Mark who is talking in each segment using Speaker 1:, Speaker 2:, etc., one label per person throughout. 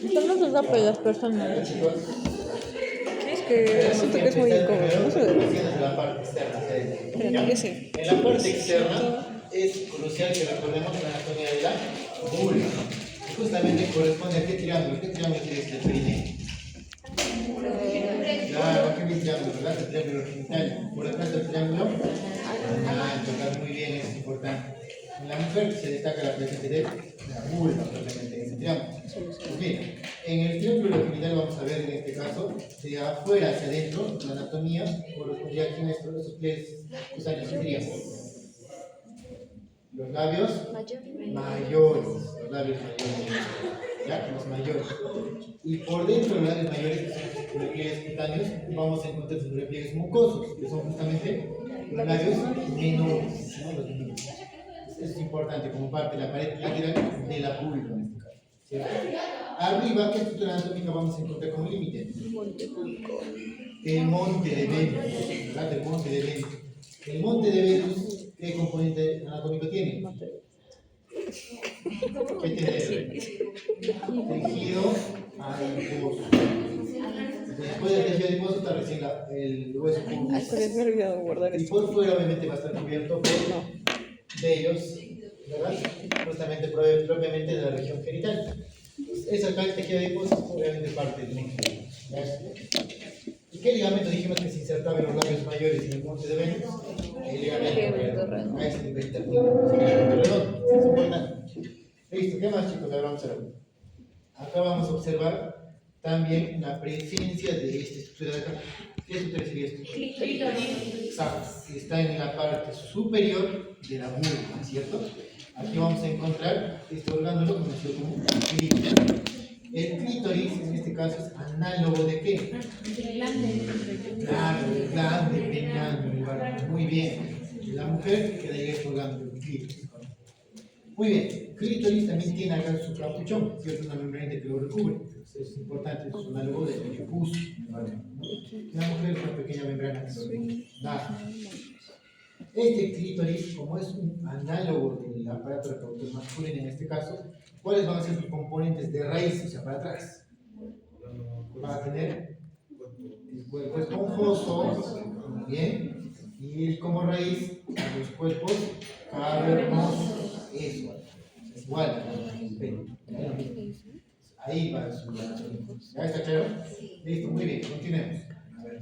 Speaker 1: Esto no se da para las personas. Es que siento que es muy incómodo. No sé.
Speaker 2: En la parte externa,
Speaker 1: Pero ¿qué sé?
Speaker 2: en la parte externa es crucial que recordemos la anatomía de la vulva. Y justamente corresponde a qué triángulo. ¿Qué triángulo tiene este trineo? Claro, qué bien triángulo, ¿verdad? El triángulo genital. Por detrás del triángulo anal, tocar muy bien, es importante. En la mujer se destaca la presencia de la vulva, propiamente en ese triángulo. Pues bien, en el triángulo genital vamos a ver en este caso, de afuera hacia adentro, la anatomía correspondía aquí en estos pliegues cutáneos tendríamos los labios mayores, los labios mayores, ¿ya? Los mayores. Y por dentro de los labios mayores, que son los repliegues cutáneos, vamos a encontrar sus repliegues mucosos, que son justamente los labios menores, ¿no? Los menores. Eso es importante como parte de la pared lateral de la vulva en este caso, ¿cierto? Arriba, ¿qué estructura anatómica vamos a encontrar como límite? El monte de Venus, ¿verdad? El monte de Venus. El monte de Venus, ¿qué componente anatómico tiene? ¿Qué tiene? Tejido adiposo. Después del tejido adiposo está recién el hueso pubis.
Speaker 1: Me he olvidado guardar
Speaker 2: Y
Speaker 1: esto.
Speaker 2: por fuera obviamente va a estar cubierto por vellos, ¿verdad? Justamente propiamente de la región genital. Entonces, esa acá el tejido adiposo es obviamente parte del músculo. ¿Y qué ligamento dijimos que se insertaba en los labios mayores y en el monte de Venus? El ligamento redondo. A ese nivel redondo, es importante. Listo, ¿qué más, chicos? Ahora vamos a ver. Acá vamos a observar también la presencia de esta estructura de acá. ¿Qué estructura sería esto? Exacto, está en la parte superior de la vulva, ¿cierto? Aquí vamos a encontrar este orgánulo conocido como clítoris. El clítoris, en este caso, es análogo de qué? Claro, el glande peniano, el varón. Muy bien. La mujer quedaría este orgánulo, el clítoris. Muy bien. Clítoris también tiene acá su capuchón, ¿cierto? Una membranita que lo recubre. Es importante, es análogo del prepucio. La mujer es una pequeña membrana que lo recubre. Este clítoris, como es un análogo del aparato reproductor masculino en este caso, ¿cuáles van a ser sus componentes de raíz? O sea, para atrás. Va a tener el cuerpo esponjoso, muy bien, y como raíz, los cuerpos cavernosos, eso, es igual, el pelo. Ahí va su. ¿Ya está claro? Listo, muy bien, continuemos. A ver.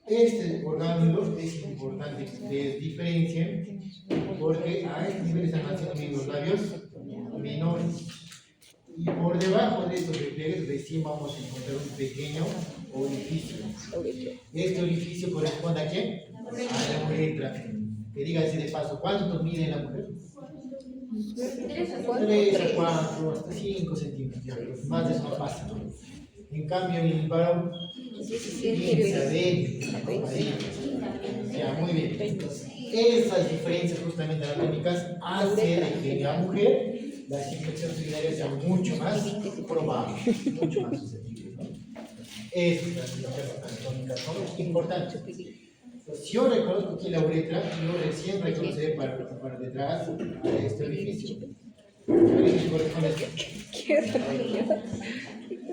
Speaker 2: Este orgánulo es importante que ustedes diferencien porque a este nivel están haciendo bien los labios menores. Y por debajo de estos repliegues recién vamos a encontrar un pequeño orificio. Este orificio corresponde a ¿quién? A la uretra. Que diga así de paso, ¿cuánto mide la mujer? 3 a 4, hasta 5 centímetros. Más de eso no pasa. En cambio, en el varón, 15 a 20. Ya, muy bien. Entonces, esas diferencias justamente anatómicas hacen de que en la mujer las infecciones urinarias sean mucho más probables, mucho más susceptibles, ¿no? Estas infecciones anatómicas son importantes. Entonces, si yo reconozco aquí la uretra, yo recién reconoceré para detrás a este orificio. ¿Qué orificio corresponde a esto?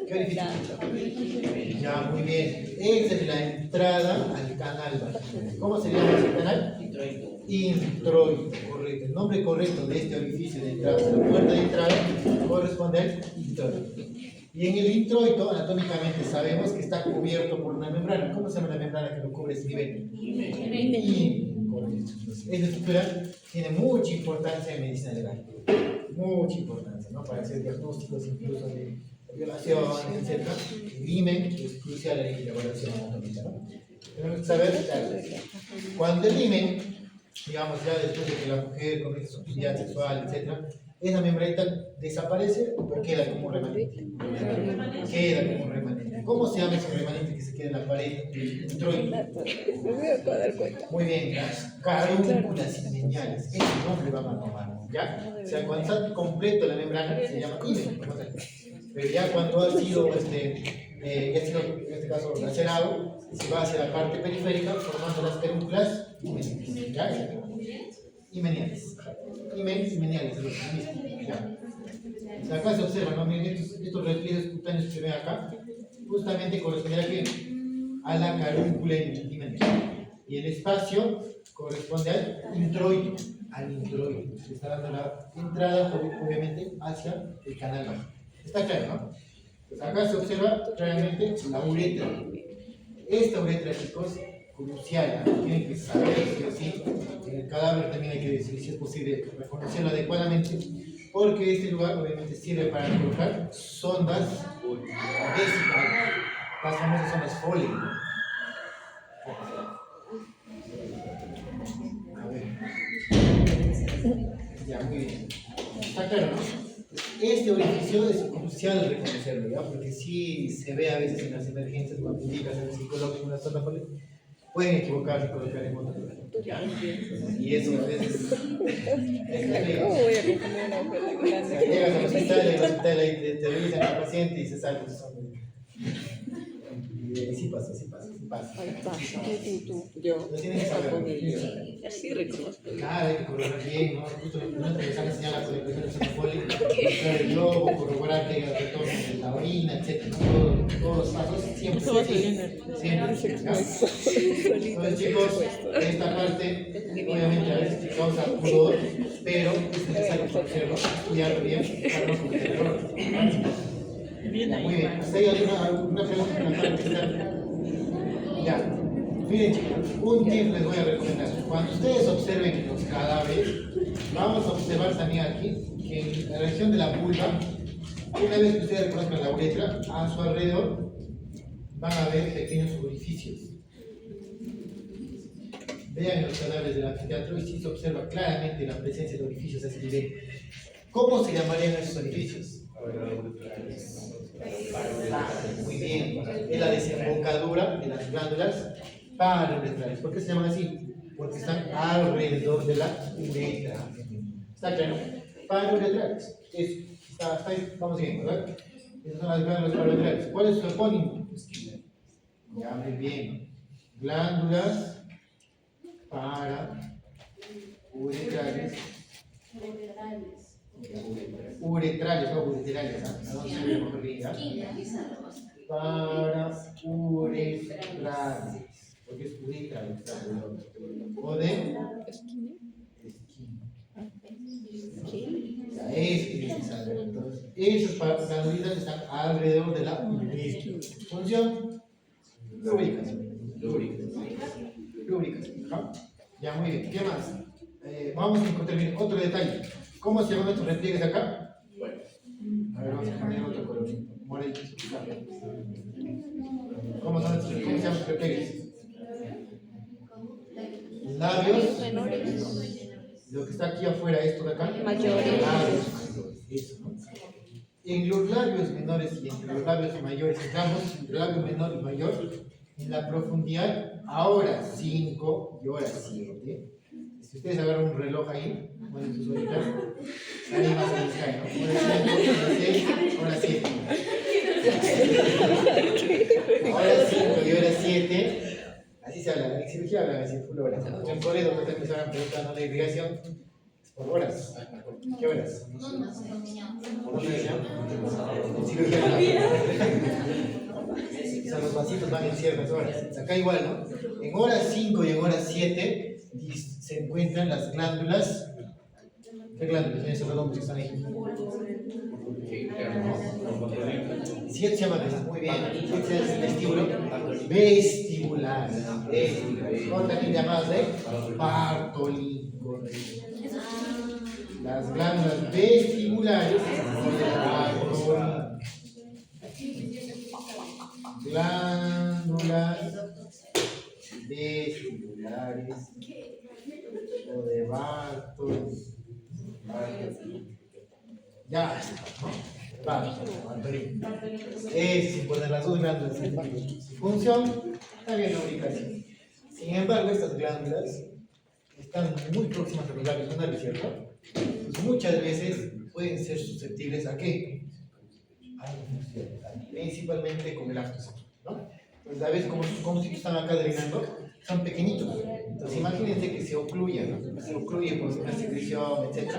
Speaker 2: ¿Qué orificio? Ya, muy bien. Esa es la entrada al canal vaginal. ¿Cómo se llama ese canal? Introito, correcto. El nombre correcto de este orificio de entrada, de la puerta de entrada, corresponde al introito. Y en el introito, anatómicamente, sabemos que está cubierto por una membrana. ¿Cómo se llama la membrana que lo cubre ese nivel? Correcto. Entonces, esta estructura tiene mucha importancia en medicina legal. Mucha importancia, ¿no? Para hacer diagnósticos incluso de violaciones, etc. El himen es crucial en la evaluación anatómica, ¿no? Tenemos que saber, claro, cuando el himen, digamos ya después de que la mujer comete su actividad sexual, etc., esa membranita desaparece o queda como un remanente. Queda como un remanente. ¿Cómo se llama ese remanente que se queda en la pared del introito?
Speaker 1: Me voy a dar cuenta.
Speaker 2: Muy bien, las carúnculas lineales. Ese nombre vamos a tomar, ¿ya? O sea, cuando está completo la membrana se llama himen. Pero ya cuando ha sido, ya ha sido en este caso lacerado, se va hacia la parte periférica formando las carúnculas himeniales. ¿Ya? Himeniales. Himeniales es lo mismo. ¿Ya? O sea, acá se observa, ¿no? Miren, estos repliegues cutáneos que se ven acá, justamente corresponde a, ¿qué? A la carúncula impedimento. Y el espacio corresponde al introito, Se está dando la entrada, obviamente, hacia el canal bajo. Está claro, ¿no? Pues acá se observa claramente la uretra. Esta uretra, chicos, crucial, ¿no? Tienen que saber sí o sí. En el cadáver también hay que decir si es posible reconocerlo adecuadamente, porque este lugar obviamente sirve para colocar sondas vesicales, las famosas sondas Foley, ¿no? A ver. Ya, muy bien. Está claro, ¿no? Este orificio es crucial reconocerlo, ¿ya? Porque sí se ve a veces en las emergencias cuando indicas el psicólogo en una sonda Foley, pueden equivocarse y colocar en otro lugar. Y eso a veces
Speaker 1: ¿Cómo voy a confundir una oferta grande?
Speaker 2: llegas al hospital y en el hospital ahí te revisan al paciente y se sale de sonda. Y sí pasa.
Speaker 1: Ay, pasa. Yo.
Speaker 2: Lo tienes que saber.
Speaker 1: Así reconozco.
Speaker 2: Claro, hay que corroborar bien, ¿no? Justo lo primero que les han enseñado la colocación de sonda Foley, buscar el globo, corroborar que haya retorno de la orina, etc. Todos los pasos siempre. Siempre. Entonces, chicos, esta parte obviamente a veces causa pudor, pero es necesario conocerlo, estudiarlo bien para no cometer errores. Muy bien, ¿hasta ahí alguna pregunta que me acaban de hacer? Ya, miren chicos, un tip les voy a recomendar. Cuando ustedes observen los cadáveres, vamos a observar también aquí que en la región de la vulva, una vez que ustedes reconozcan la uretra, a su alrededor van a ver pequeños orificios. Vean los cadáveres del anfiteatro y sí se observa claramente la presencia de orificios a ese nivel. ¿Cómo se llamarían esos orificios? Muy bien, es la desembocadura de las glándulas paruretrales. ¿Por qué se llaman así? Porque están alrededor de la uretra. ¿Está claro? Paruretrales. Está ahí, vamos bien, ¿verdad? Esas son las glándulas paruretrales. ¿Cuál es su epónimo? Ya, muy bien. Glándulas paruretrales. Uretrales, no uretrales, no se me ocurre bien, para uretrales, porque es uretra, o de esquina. Ya es saber. Entonces, esas glandulitas están alrededor de la uretra. Función: lubricación. ¿Ja? Ya, muy bien. ¿Qué más? Vamos a encontrar otro detalle. ¿Cómo se llaman estos repliegues acá? Bueno, a ver, vamos a poner otro color. Moradito. ¿Cómo se llaman estos repliegues? Labios menores. Lo que está aquí afuera, esto de acá.
Speaker 1: Mayores.
Speaker 2: Labios mayores. Eso, ¿no? En los labios menores y entre los labios mayores, estamos entre el labio menor y mayor, en la profundidad, ahora 5 y ahora 7. Si ustedes agarran un reloj ahí, ponen sus horitas, ahí más o menos cae, ¿no? Ahora 6, ahora 5 y ahora 7. Así se habla, en cirugía hablan así, full horas. En Corea, donde te empezaron preguntando la irrigación, es por horas. ¿Qué horas? ¿Por irrigación? En cirugía o sea, los vasitos van en ciertas horas. Acá igual, ¿no? En horas 5 y en horas 7 se encuentran las glándulas. ¿Qué glándulas? Esos redondos que están ahí. 7 se llama muy bien. 7 es vestíbulo. Vestibular. O también llamadas de Bartolín. Las glándulas vestibulares o de Bartolín. Glándulas vestibulares o de Bartolín. Ya, Bartolín. Es importante, las dos glándulas. Su función, también la lubricación. Sin embargo, estas glándulas están muy próximas a los labios anales, ¿cierto? Pues muchas veces pueden ser susceptibles ¿a qué? A la infección, principalmente con el acto sexual, ¿no? Pues a veces como si están acá drenando, son pequeñitos. Entonces imagínense que se ocluye, ¿no? Se ocluye por una secreción, etc.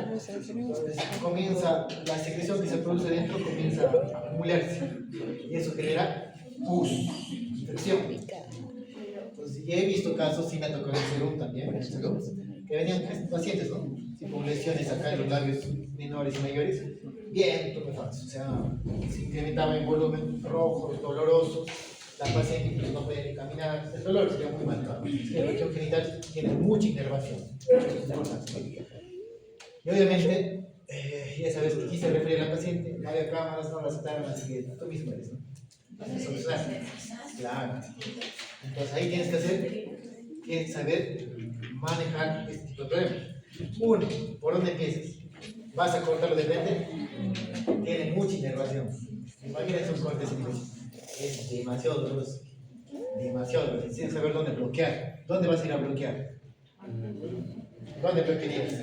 Speaker 2: Entonces comienza, la secreción que se produce dentro comienza a acumularse. Y eso genera pus, infección. Entonces ya he visto casos, sí me ha tocado en Perú también, que venían pacientes, ¿no? Sí, con lesiones acá en los labios menores y mayores, bien tumefactos, o sea, se incrementaba en volumen, rojos, dolorosos, la paciente incluso no podía ni caminar, el dolor sería muy marcado. La región genital tiene mucha inervación, y obviamente, ya sabes que quise referir a la paciente, no había cámaras, no la aceptaron, así que tú mismo eres, ¿no? Para solucionar. Claro. Entonces ahí tienes que saber manejar este tipo de problemas. Uno, ¿por dónde empiezas? ¿Vas a cortarlo de frente? Tiene mucha inervación. Imagínense un corte así, es demasiado doloroso. Demasiado doloroso. Tienes que saber dónde bloquear. ¿Dónde vas a ir a bloquear? ¿Dónde bloquearías?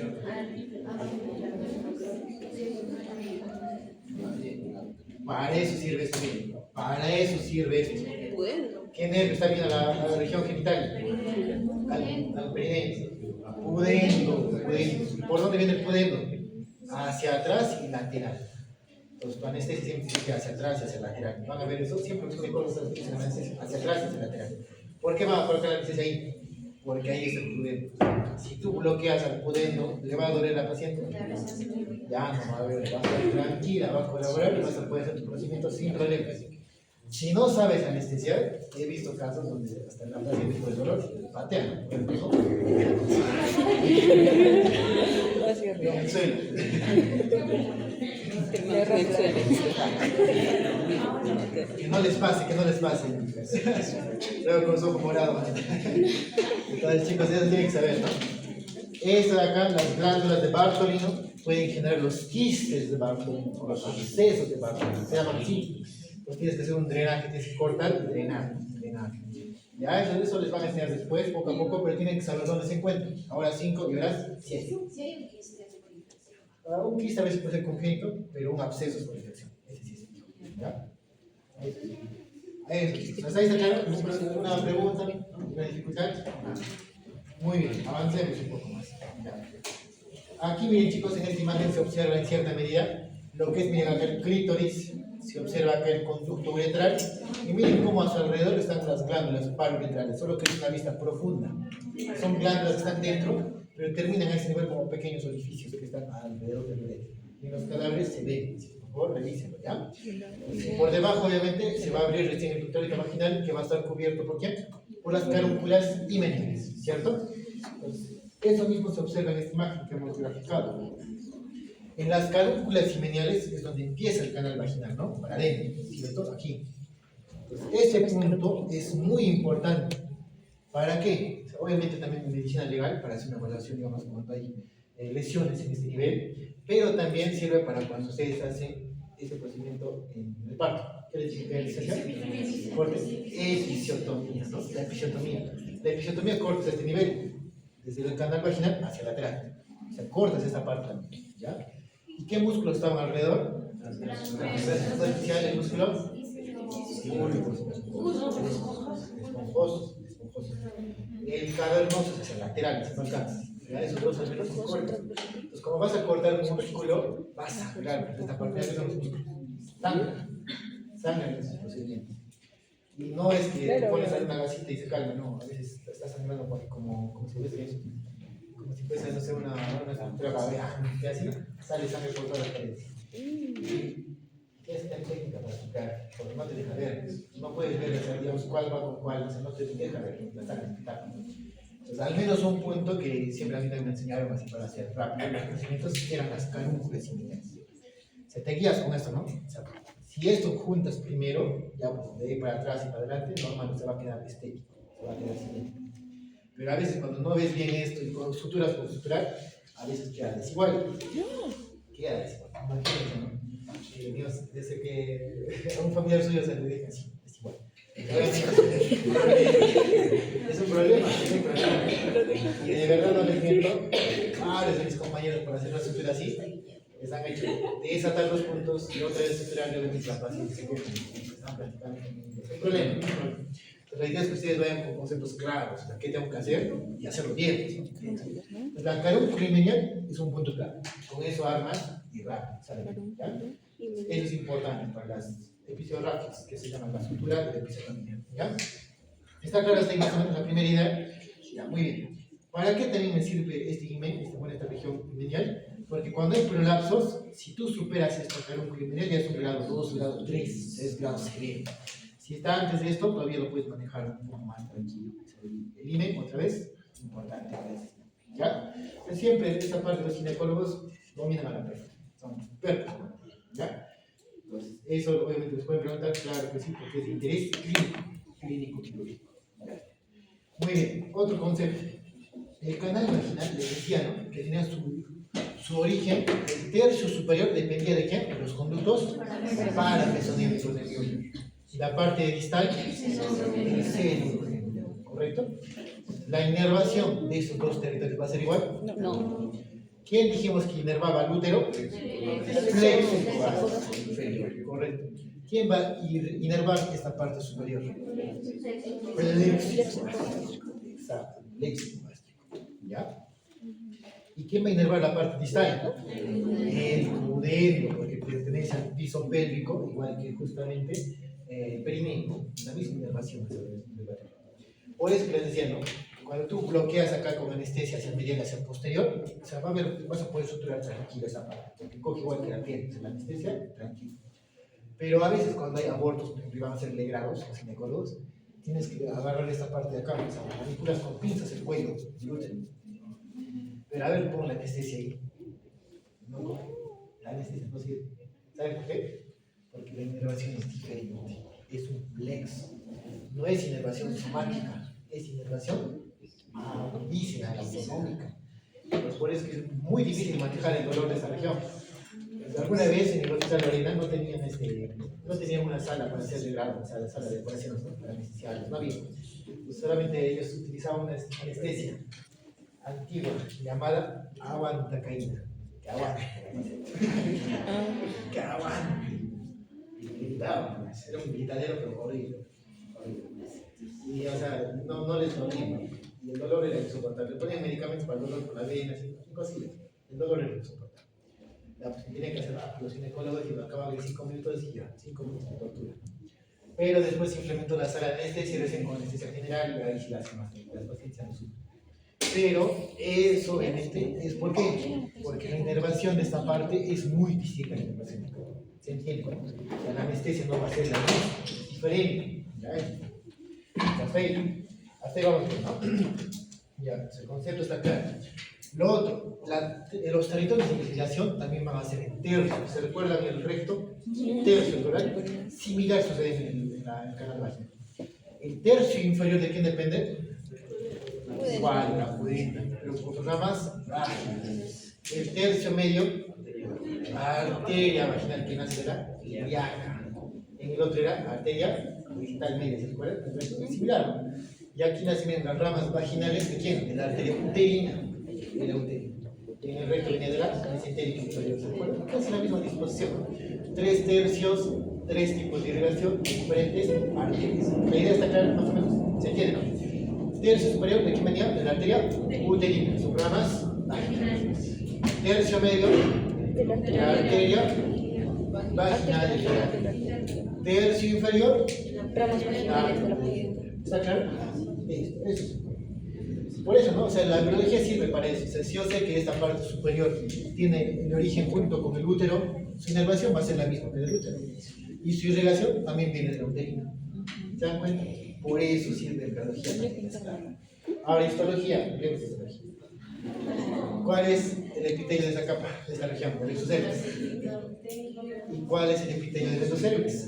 Speaker 2: Para eso sirve esto, miren. Para eso sirve esto. ¿Qué nervio está viendo a la región genital? Al perineo. Pudendo. ¿Por dónde viene el pudendo? Hacia atrás y lateral. Entonces, tu anestesia siempre dice hacia atrás y hacia lateral. Van a ver eso siempre que colocan hacia atrás y hacia lateral. ¿Por qué van a colocar la anestesia ahí? Porque ahí es el pudendo. Si tú bloqueas al pudendo, ¿le va a doler a la paciente? Ya no va a ver, va a estar tranquila, va a colaborar y vas a poder hacer tu procedimiento sin problemas. Si no sabes anestesiar, he visto casos donde hasta la paciente por el dolor patean el piso. En el suelo. Que no les pase. Luego con su ojo morado. Entonces, chicos, eso tienen que saber, ¿no? Esto de acá, las glándulas de Bartolino, pueden generar los quistes de Bartolino, o los abscesos de Bartolino, se llaman así. Pues tienes que hacer un drenaje, tienes que cortar y drenar. Ya, eso les van a enseñar después, poco a poco, pero tienen que saber dónde se encuentran. Ahora 5 y ahora 7. Un quiste a veces puede ser congénito, pero un absceso es por infección. Ese sí es fijo. ¿Ya? Eso, chicos. ¿Ahí está claro? ¿Una pregunta? ¿Una dificultad? Muy bien, avancemos un poco más. ¿Ya? Aquí, miren, chicos, en esta imagen se observa en cierta medida lo que es, miren, acá el clítoris, se observa acá el conducto uretral, y miren cómo a su alrededor están las glándulas paruretrales, solo que es una vista profunda. Son glándulas que están dentro, pero terminan a ese nivel como pequeños orificios que están alrededor del uretra. Y en los cadáveres se ven, por favor, revísenlo, ¿ya? Por debajo, obviamente, se va a abrir recién el ducto vaginal, que va a estar cubierto, ¿por qué? Por las carúnculas himeneales, ¿cierto? Entonces, eso mismo se observa en esta imagen que hemos graficado. En las carúnculas himeneales es donde empieza el canal vaginal, ¿no? Para adentro, ¿cierto? Aquí. Entonces, ese punto es muy importante. ¿Para qué? O sea, obviamente también en medicina legal, para hacer una evaluación, digamos, cuando hay lesiones en este nivel, pero también sirve para cuando ustedes hacen ese procedimiento en el parto. ¿Qué les dije que es? Cortes, episiotomía, ¿no? La episiotomía. La episiotomía cortas este nivel, desde el canal vaginal hacia el lateral. O sea, cortas esta parte también, ¿ya? ¿Y qué músculos estaban alrededor? El músculo esponjosos. El cavernoso es hacia el lateral, no alcanza. Esos dos al menos son cortos. Entonces, como vas a cortar un músculo, vas a sangrar. Esta parte de los músculos sangran en esos procedimientos. Y no es que te pones a una gasita y se calma, no. A veces está sangrando porque como si fuese no sé, una estructura que así sale sangre por todas las paredes. Esta técnica para explicar, porque no te deja ver, no puedes ver, digamos, cuál va con cuál, o sea, no te deja ver la sangre. Entonces, al menos un punto que siempre a mí también me enseñaron así para hacer rápido los procedimientos eran las carúnculas himeneales. O sea, te guías con esto, ¿no? O sea, si esto juntas primero, ya pues de ahí para atrás y para adelante, normal, se va a quedar estético, se va a quedar simétrico. Pero a veces cuando no ves bien esto y con suturas por suturar, a veces queda desigual. Queda desigual. Imagínate, ¿no? Dios, desde que a un familiar suyo se le deja así, desigual. Es un problema, Y de verdad no les miento, varios de mis compañeros por hacer una sutura así, les han hecho desatar los puntos y otra vez suturar y obviamente la paciente se queja, están prácticamente. Es un problema. Entonces La idea es que ustedes vayan con conceptos claros, o sea, qué tengo que hacer y hacerlo bien. ¿No? La carum criminal es un punto clave. Con eso armas y rápido, ¿sale? ¿Ya? Eso es importante para las episodiográficas, que se llaman la estructura de episodio. ¿Ya? ¿Está clara esta más o menos la primera idea? Ya, muy bien. ¿Para qué también me sirve este himen, esta región lineal? Porque cuando hay prolapsos, si tú superas esta carum criminal, ya es un grado 2, grado 3, es grado severo. Si está antes de esto, todavía lo puedes manejar un poco más tranquilo. El himen, otra vez, importante. ¿Ya? Pero siempre esta parte de los ginecólogos dominan a la perfección. Son perfectos. ¿Ya? Entonces, eso obviamente les pueden preguntar, claro que sí, porque es de interés clínico quirúrgico. Muy bien, otro concepto. El canal vaginal, les decía, ¿no? Que tenía su origen, el tercio superior dependía de quién, de los conductos parapezonémicos nerviosos. Y la parte distal, el seno, ¿correcto? La inervación de estos dos territorios va a ser igual.
Speaker 1: No.
Speaker 2: ¿Quién dijimos que inervaba el útero? Flexo inferior, correcto. ¿Quién va a inervar esta parte superior? Plexo. Exacto, plexo. ¿Ya? ¿Y quién va a inervar la parte distal? El pudendo, porque pertenece al piso pélvico, igual que justamente el perineo, la misma inervación. Por eso que les decía, ¿no? Cuando tú bloqueas acá con anestesia hacia medial, hacia posterior, o sea, vas a poder suturar tranquilo esa parte, porque coge igual que la piel, la anestesia, tranquilo. Pero a veces cuando hay abortos, por ejemplo, y van a ser legrados, los ginecólogos, tienes que agarrar esta parte de acá, o sea, manipulas con pinzas el cuello, el útero. Pero a ver, pon la anestesia ahí. No, la anestesia no sirve. ¿Saben por qué? Porque la inervación es diferente, es un plexo. No es inervación somática, es inervación visceral, autonómica. Pues por eso es muy difícil manejar el dolor de esa región. Alguna vez en el hospital de Lorena no tenían una sala para hacer legrado, o sea, la sala de operaciones, ¿no? Para anestesiarlos, no había. Pues solamente ellos utilizaban una anestesia antigua llamada avantacaína. Que aguante. Que aguante. Y gritaban, era un gritadero pero horrible. Y o sea, no les dolía. Y el dolor era insoportable. Le ponían medicamentos para el dolor por la vena, así, imposible. El dolor era insoportable. Ya, pues tenían que hacer rápido los ginecólogos y lo acababan en 5 minutos y ya, 5 minutos de tortura. Pero después se implementó la sala de anestesia y recién con anestesia general y ahí sí la hacen más las pacientes no sufren. Pero eso obviamente es ¿por qué? Porque la inervación de esta parte es muy distinta a la inervación. ¿Se entiende? O sea, la anestesia no va a ser la misma, es diferente. ¿Ya? Hasta ahí vamos bien, ¿no? Ya, el concepto está claro. Lo otro, los territorios de legislación también van a ser en tercios. ¿Se recuerdan el recto? Tercios, ¿verdad? Similar sucede en el canal vaginal. ¿El tercio inferior de quién depende? Igual, la pudenda, pero con sus ramas vaginales. El tercio medio, arteria vaginal, que nace de la ilíaca. En el otro era arteria digital media, ¿se recuerdan? Es similar. Y aquí nacen las ramas vaginales de quién? De la arteria uterina. De la uterina. En el recto viene de la mesentérica inferior, ¿se recuerdan? Casi la misma disposición. 3 tercios, 3 tipos de irrigación, diferentes arterias. La idea está clara, más o menos. ¿Se entiende, no? Tercio superior, ¿de qué venía? De la arteria uterina. Son ramas vaginales. Tercio medio, de la arteria vaginal. Tercio inferior,
Speaker 1: Ramas vaginales de la pudenda.
Speaker 2: ¿Está claro? Eso. Por eso, ¿no? O sea, la biología sirve para eso. O sea, si yo sé que esta parte superior tiene el origen junto con el útero, su inervación va a ser la misma que del útero. Y su irrigación también viene de la uterina. ¿Se dan cuenta? Por eso sirve la biología. Ahora, histología. ¿Cuál es el epitelio de esa capa, de esta región? El exocervix. ¿Y cuál es el epitelio del exocervix?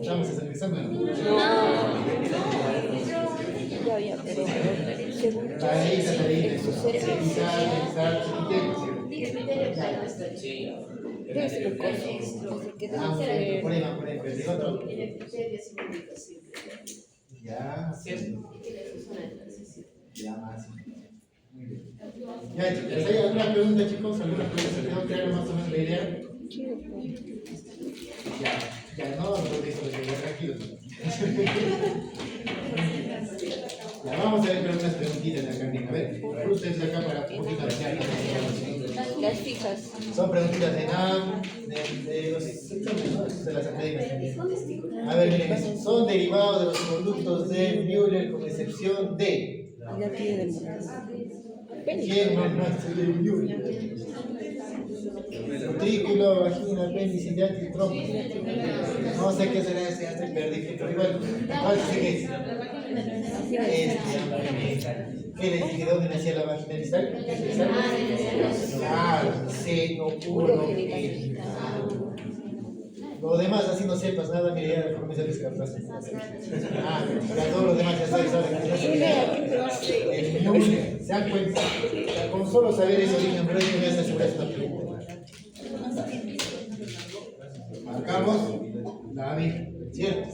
Speaker 2: Estamos examen.
Speaker 1: Ya, pero
Speaker 2: Ahí está,
Speaker 1: debe ser un coso. Que debe ser.
Speaker 2: Por ahí, otro. Ya, ya más. Muy bien. Ya, chicos, ¿hay alguna pregunta, chicos? ¿Alguna pregunta? ¿Se quedó claro más o menos la idea?
Speaker 1: chido.
Speaker 2: Ya no, tranquilo. Ya vamos a ver pero unas preguntitas acá. A ver, ustedes acá para un poquito de
Speaker 1: Las fijas.
Speaker 2: son preguntitas de NAM, de los exámenes, ¿no? De las academias también. A ver, miren, son derivados de los productos de Müller con excepción de.
Speaker 1: Ya tiene del
Speaker 2: ¿Quién no es de Müller? Utrículo, vagina, apéndice, diático y trompa. No sé qué será ese, ya te perdí, pero igual, ¿cuál sé qué es? ¿Qué les dije? ¿De dónde nacía la vagina distal? Claro, seno, puro, lo demás, así no sepas nada, mira, ya comienza a descartar. Ya todos los demás ya saben. El Müller, ¿se dan cuenta? Con solo saber eso, en verdad, me vas a asegurar esta pregunta. Marcamos la vida, ¿cierto?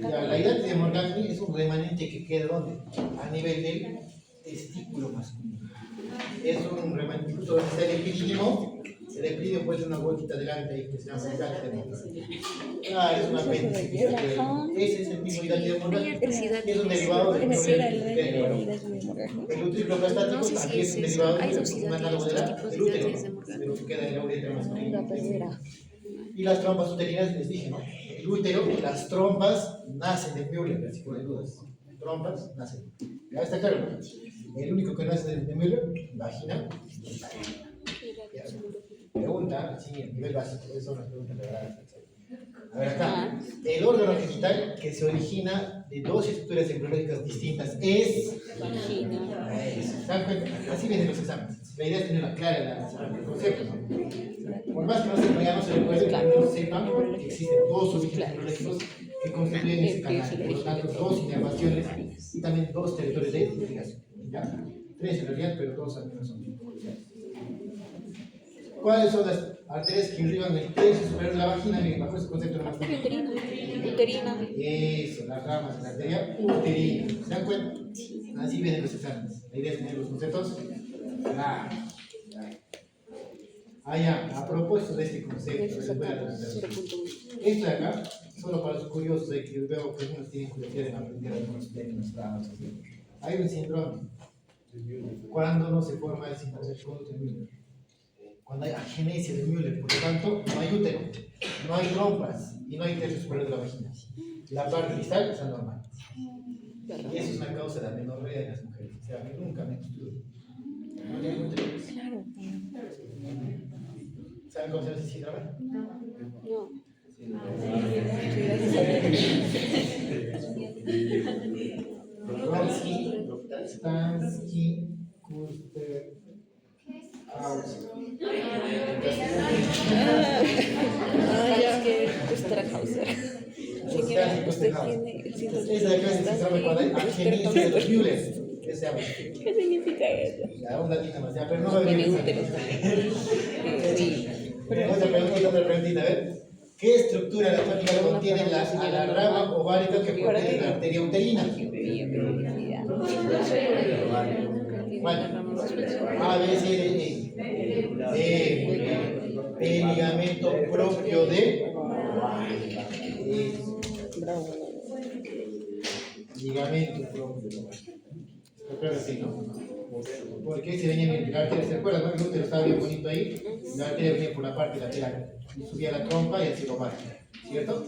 Speaker 2: Ya, la edad de Morgagni es un remanente que queda ¿dónde? A nivel del testículo masculino. Es un remanente, incluso está el epidídimo. El epidídimo puede ser una bolita delante ahí que se llama hidate de Morgagni. Es un apéndice. Ese es el mismo hidate de Morgagni. Es un derivado del el útero prostático también es un derivado un análogo del útero, de lo que queda en la uretra masculina. Y las trompas uterinas, les dije, ¿no? El útero, las trompas nacen de Müller, si por dudas. Trompas nacen. Ya está claro, ¿no? El único que nace de Müller, vagina. Pregunta, sí, a nivel básico, esas son las preguntas de verdad. A ver acá, el órgano genital que se origina de dos estructuras embriológicas distintas es vagina. Así vienen los exámenes. La idea es tenerla clara el concepto, ¿no? Por más que no se recuerde, que no sepan que existen dos orígenes embriológicos que constituyen ese canal. Por lo tanto, dos inervaciones y también dos territorios de irrigación. ¿Ya? Tres en realidad, pero dos al menos son importantes. ¿Cuáles son las arterias que irrigan el tercio superior de la vagina? Miren, bajo ese concepto nomás.
Speaker 1: Uterina.
Speaker 2: Eso, las ramas de la arteria uterina. ¿Se dan cuenta? Así vienen los exámenes. La idea es tener los conceptos claros. Ya, a propósito de este concepto, les voy a presentar. Esto de acá, solo para los curiosos, que veo que algunos tienen curiosidad en aprender algunos términos raros. Hay un síndrome. ¿Cuándo no se forma el síndrome de Müller? Cuando hay agenesia de Müller, por lo tanto, no hay útero, no hay trompas y no hay tercio superior de la vagina. La parte distal está normal. Y eso es una causa de amenorrea en las mujeres. O sea, a mí nunca me estudió. ¿No tienen útero?
Speaker 1: Claro.
Speaker 2: ¿Saben cómo se llama ese síndrome?
Speaker 1: No.
Speaker 2: Brodsky, Stansky, Kuster,
Speaker 1: Ya. Kusterhauser. Señora, usted tiene el síndrome.
Speaker 2: Esa de acá es el síndrome cuando hay agenesia de los Müller. ¿Qué se llama?
Speaker 1: ¿Qué significa eso?
Speaker 2: Ya, un datito más, ya, pero no va a venir.
Speaker 1: Tiene útero. Sí.
Speaker 2: Otra preguntita, a ver. ¿Qué estructura anatómica contiene a la rama ovárica que protege la arteria uterina? ¿Cuál? A, B, C, D, E. El ligamento propio de. Ligamento propio. Creo que sí, ¿no? Porque se venía bien, la arteria, ¿se acuerdan? ¿No? El útero estaba bien bonito ahí, la arteria venía por la parte lateral y subía la trompa y así lo va, ¿cierto?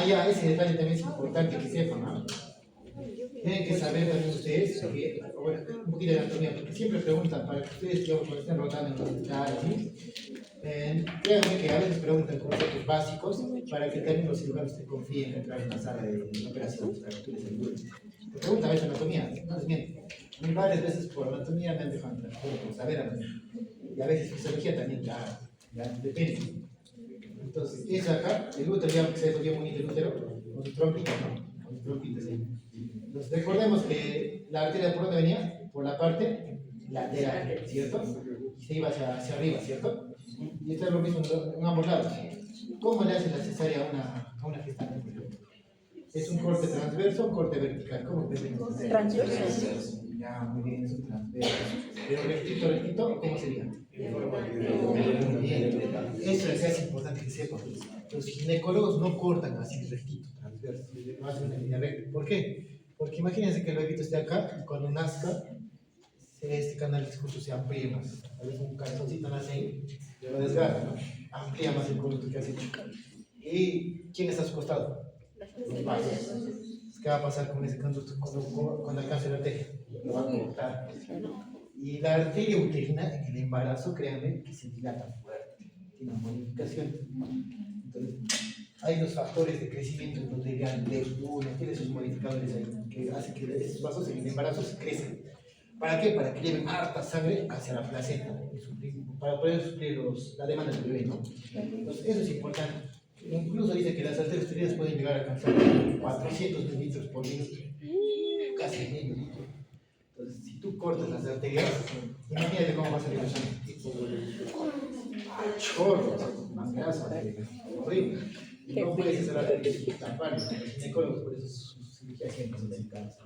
Speaker 2: Ya, ese detalle también es importante que sepan, ¿no? Tienen que saber también ustedes, bueno, un poquito de anatomía, porque siempre preguntan para que ustedes, digamos, cuando estén rotando en los hospitales, ¿sí? Créanme que a veces preguntan conceptos básicos para que también los cirujanos te confíen en entrar en la sala de operaciones para que tú les ayudes. Te preguntan a veces anatomía, no les miento. A mí varias veces por anatomía me han dejado entrar, por saber anatomía. Y a veces fisiología también, claro, ya depende. Entonces, eso acá, el útero, digamos que se ve bien bonito el útero, con sus trompitas, ¿no? Con sus trompitas ahí. Entonces, recordemos que la arteria por dónde venía, por la parte lateral, ¿cierto? Y se iba hacia arriba, ¿cierto? Y esto es lo mismo en ambos lados. ¿Cómo le hacen la cesárea a una gestante, por ejemplo? ¿Es un corte transverso o un corte vertical? ¿Cómo pensamos?
Speaker 1: Transverso.
Speaker 2: Ya, muy bien, eso transverso. Pero rectito, ¿cómo sería? Muy bien. Eso es importante que sepan. Los ginecólogos no cortan así rectito, transverso. No hacen una línea recta. ¿Por qué? Porque imagínense que el bebito esté acá y cuando nazca, este canal justo se amplía más. A veces un calzoncito nace ahí, lo desgarra, ¿no? Amplía más el conducto que has hecho. ¿Y quién está a su costado? Los vasos. ¿Qué va a pasar con ese conducto cuando alcance la arteria? Lo va a cortar. Y la arteria uterina en el embarazo, créanme, que se dilata fuerte, tiene una modificación. Entonces, hay los factores de crecimiento endotelial de uno, tiene esos modificadores ahí que hacen que esos vasos en el embarazo se crezcan. ¿Para qué? Para que lleven harta sangre hacia la placenta, para poder suplir la demanda del bebé, ¿no? Entonces, eso es importante. Incluso dice que las arterias uterinas pueden llegar a alcanzar 400 mililitros por minuto, casi medio litro. Entonces, si tú cortas las arterias, imagínate cómo va a salir la sangre. Chorro, más grasa, horrible. No puedes hacer arterias taparlas. Los ginecólogos, por eso sus cirugías siempre son delicadas.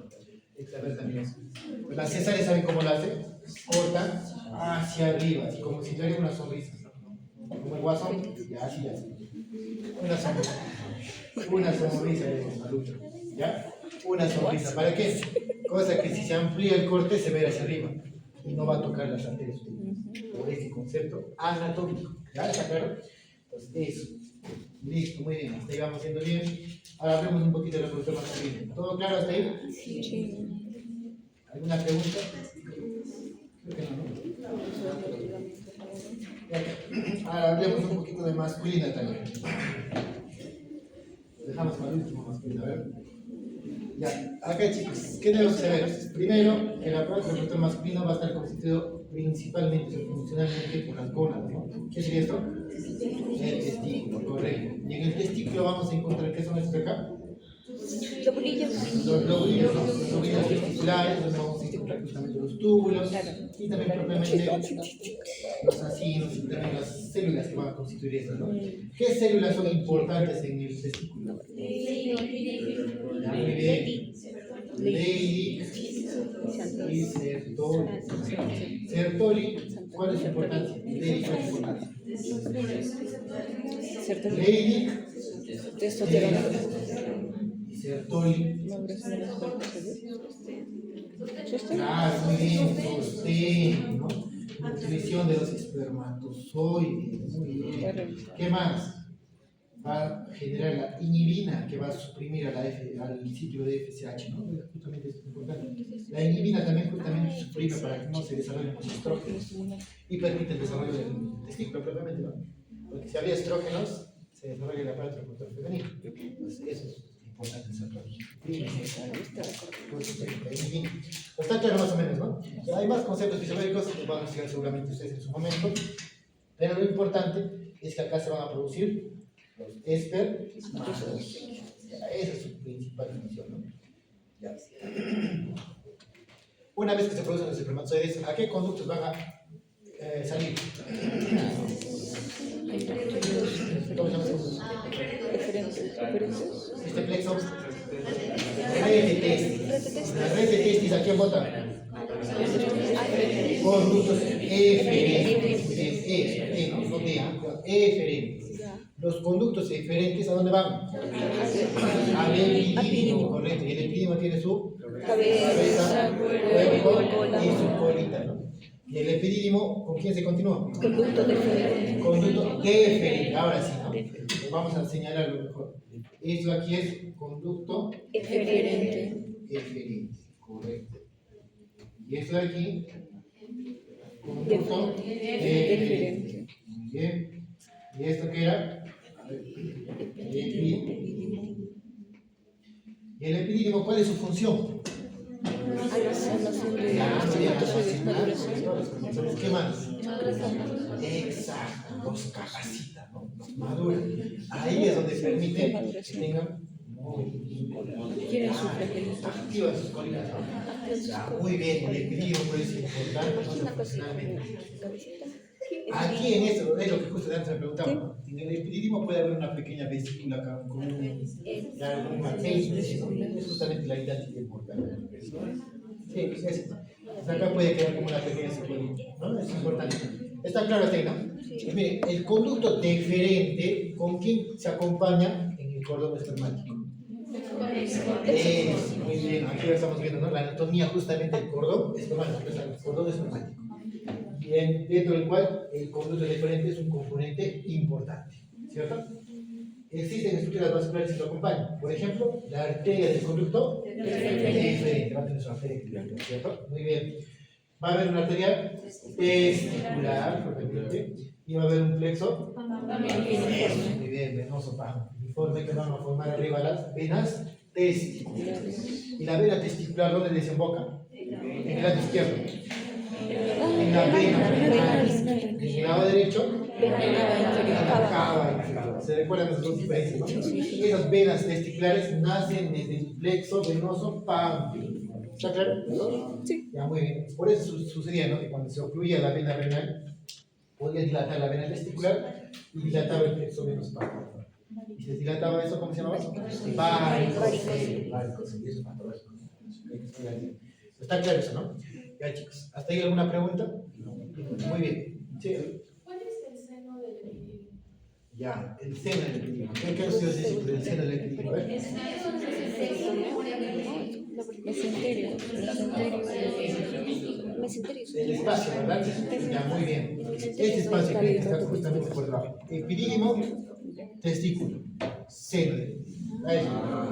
Speaker 2: Hay que saber también eso. Pues las cesáreas, ¿saben cómo lo hacen? Cortan hacia arriba, así como si tuviera una sonrisa. Como el guasón, y así, así. Una sonrisa de adulto, ¿ya? Una sonrisa. ¿Para qué? Cosa que si se amplía el corte se ve hacia arriba y no va a tocar las arterias por este concepto anatómico, ¿ya? ¿Está claro? Entonces, eso. Listo, muy bien. Hasta ahí vamos haciendo bien. Ahora hablemos un poquito de la producción masculina. ¿Todo claro hasta ahí? Sí. ¿Alguna pregunta? Creo que no, ¿no? Ahora hablemos un poquito de masculina también. Dejamos para el último masculino, a ver. Ya, acá chicos, ¿qué debemos saber? Primero, que el aparato reproductor masculino va a estar constituido principalmente, funcionalmente por las gónadas, ¿no? ¿Qué sería esto? El testículo, correcto. Y en el testículo vamos a encontrar, ¿qué son estos de acá? Los lóbulos testiculares, donde vamos a encontrar justamente los túbulos y también propiamente los acinos y también las células que van a constituir esto, ¿no? ¿Qué células son importantes en el testículo? Muy bien. Leydig y Sertoli. Sertoli, ¿cuál es su importancia? Leydig, ¿cuál es su importancia? Leydig, y Sertoli. Claro, muy bien, sostén, ¿no? Nutrición de los espermatozoides, muy bien. ¿Qué más? Va a generar la inhibina que va a suprimir al sitio de FSH, ¿no? Justamente esto es importante. La inhibina también justamente suprime para que no se desarrollen los estrógenos y permite el desarrollo del testículo propiamente, ¿no? Porque si había estrógenos, se desarrolla el aparato reproductor femenino. Entonces, eso es importante saberlo. Está claro más o menos, ¿no? Hay más conceptos fisiológicos que van a estudiar seguramente ustedes en su momento, pero lo importante es que acá se van a producir los espermatozoides. Esa es su principal función, ¿no? Ya. Una vez que se producen los espermatozoides, ¿a qué conductos van a salir? ¿Cómo se llama eso? Este plexo, red de testis. La red de testis, ¿a quién vota? Conductos eferentes. No eferentes. Los conductos eferentes, ¿a dónde van? Al epidídimo, correcto. Y el epidídimo tiene su cabeza, cuerpo y su colita, ¿no? Y el epidídimo, ¿con quién se continúa? Conducto deferente. Conducto deferente. Ahora sí, ¿no? Vamos a señalarlo mejor. Esto aquí es conducto eferente. Eferente, correcto. Y esto de aquí, conducto deferente. Muy bien. ¿Y esto qué era? Epidídimo. ¿Y el epidídimo cuál es su función? ¿Qué más? Exacto, los capacita, ¿no? Los madura. Ahí es donde permite que tengan activan sus colinas. Muy bien, el equilibrio puede ser importante funcionalmente. Aquí en esto es lo que justo antes me preguntaba, ¿no? En el epidídimo puede haber una pequeña vesícula con un apéndice, ¿no? Es justamente la idea del mortal. Sí, es. Acá puede quedar como una pequeña secuela, ¿no? Es importante. ¿Está claro hasta ahí, no?
Speaker 1: Sí.
Speaker 2: Mire, el conducto deferente, ¿con quién se acompaña en el cordón espermático? Muy bien, aquí ya estamos viendo, ¿no? La anatomía justamente del cordón espermático, el cordón espermático. Bien, dentro del cual el conducto deferente es un componente importante, ¿cierto? Existen estructuras vasculares que lo acompañan. Por ejemplo, la arteria del conducto deferente, va a tener su arteria, ¿cierto? Muy bien. Va a haber una arteria testicular, propiamente, y va a haber un plexo muy bien, venoso, uniforme, que van a formar arriba las venas testiculares. ¿Y la vena testicular dónde desemboca? En el lado izquierdo. En la vena. En el lado derecho. En la cava inferior. ¿Se recuerdan esas dos diferencias, no? Y esas venas testiculares nacen desde el plexo venoso pánfilo. ¿Está claro?
Speaker 1: Sí.
Speaker 2: Ya, muy bien. Por eso sucedía, ¿no? Que cuando se ocluía la vena renal, podía dilatar la vena testicular y dilataba el plexo venoso pánfilo. Y se dilataba eso, ¿cómo se llamaba? Varicocele. Está claro eso, ¿no? Ya, chicos. ¿Hasta ahí alguna pregunta? Muy bien. Sí.
Speaker 3: ¿Cuál es el seno del epidemio?
Speaker 2: Ya, el seno del epidemio. ¿Qué quiero decir del seno del epidemio? A ver. El espacio, ¿verdad? Ya, muy bien. Este espacio que está justamente por debajo. Epidídimo, testículo, seno del epidídimo. Ahí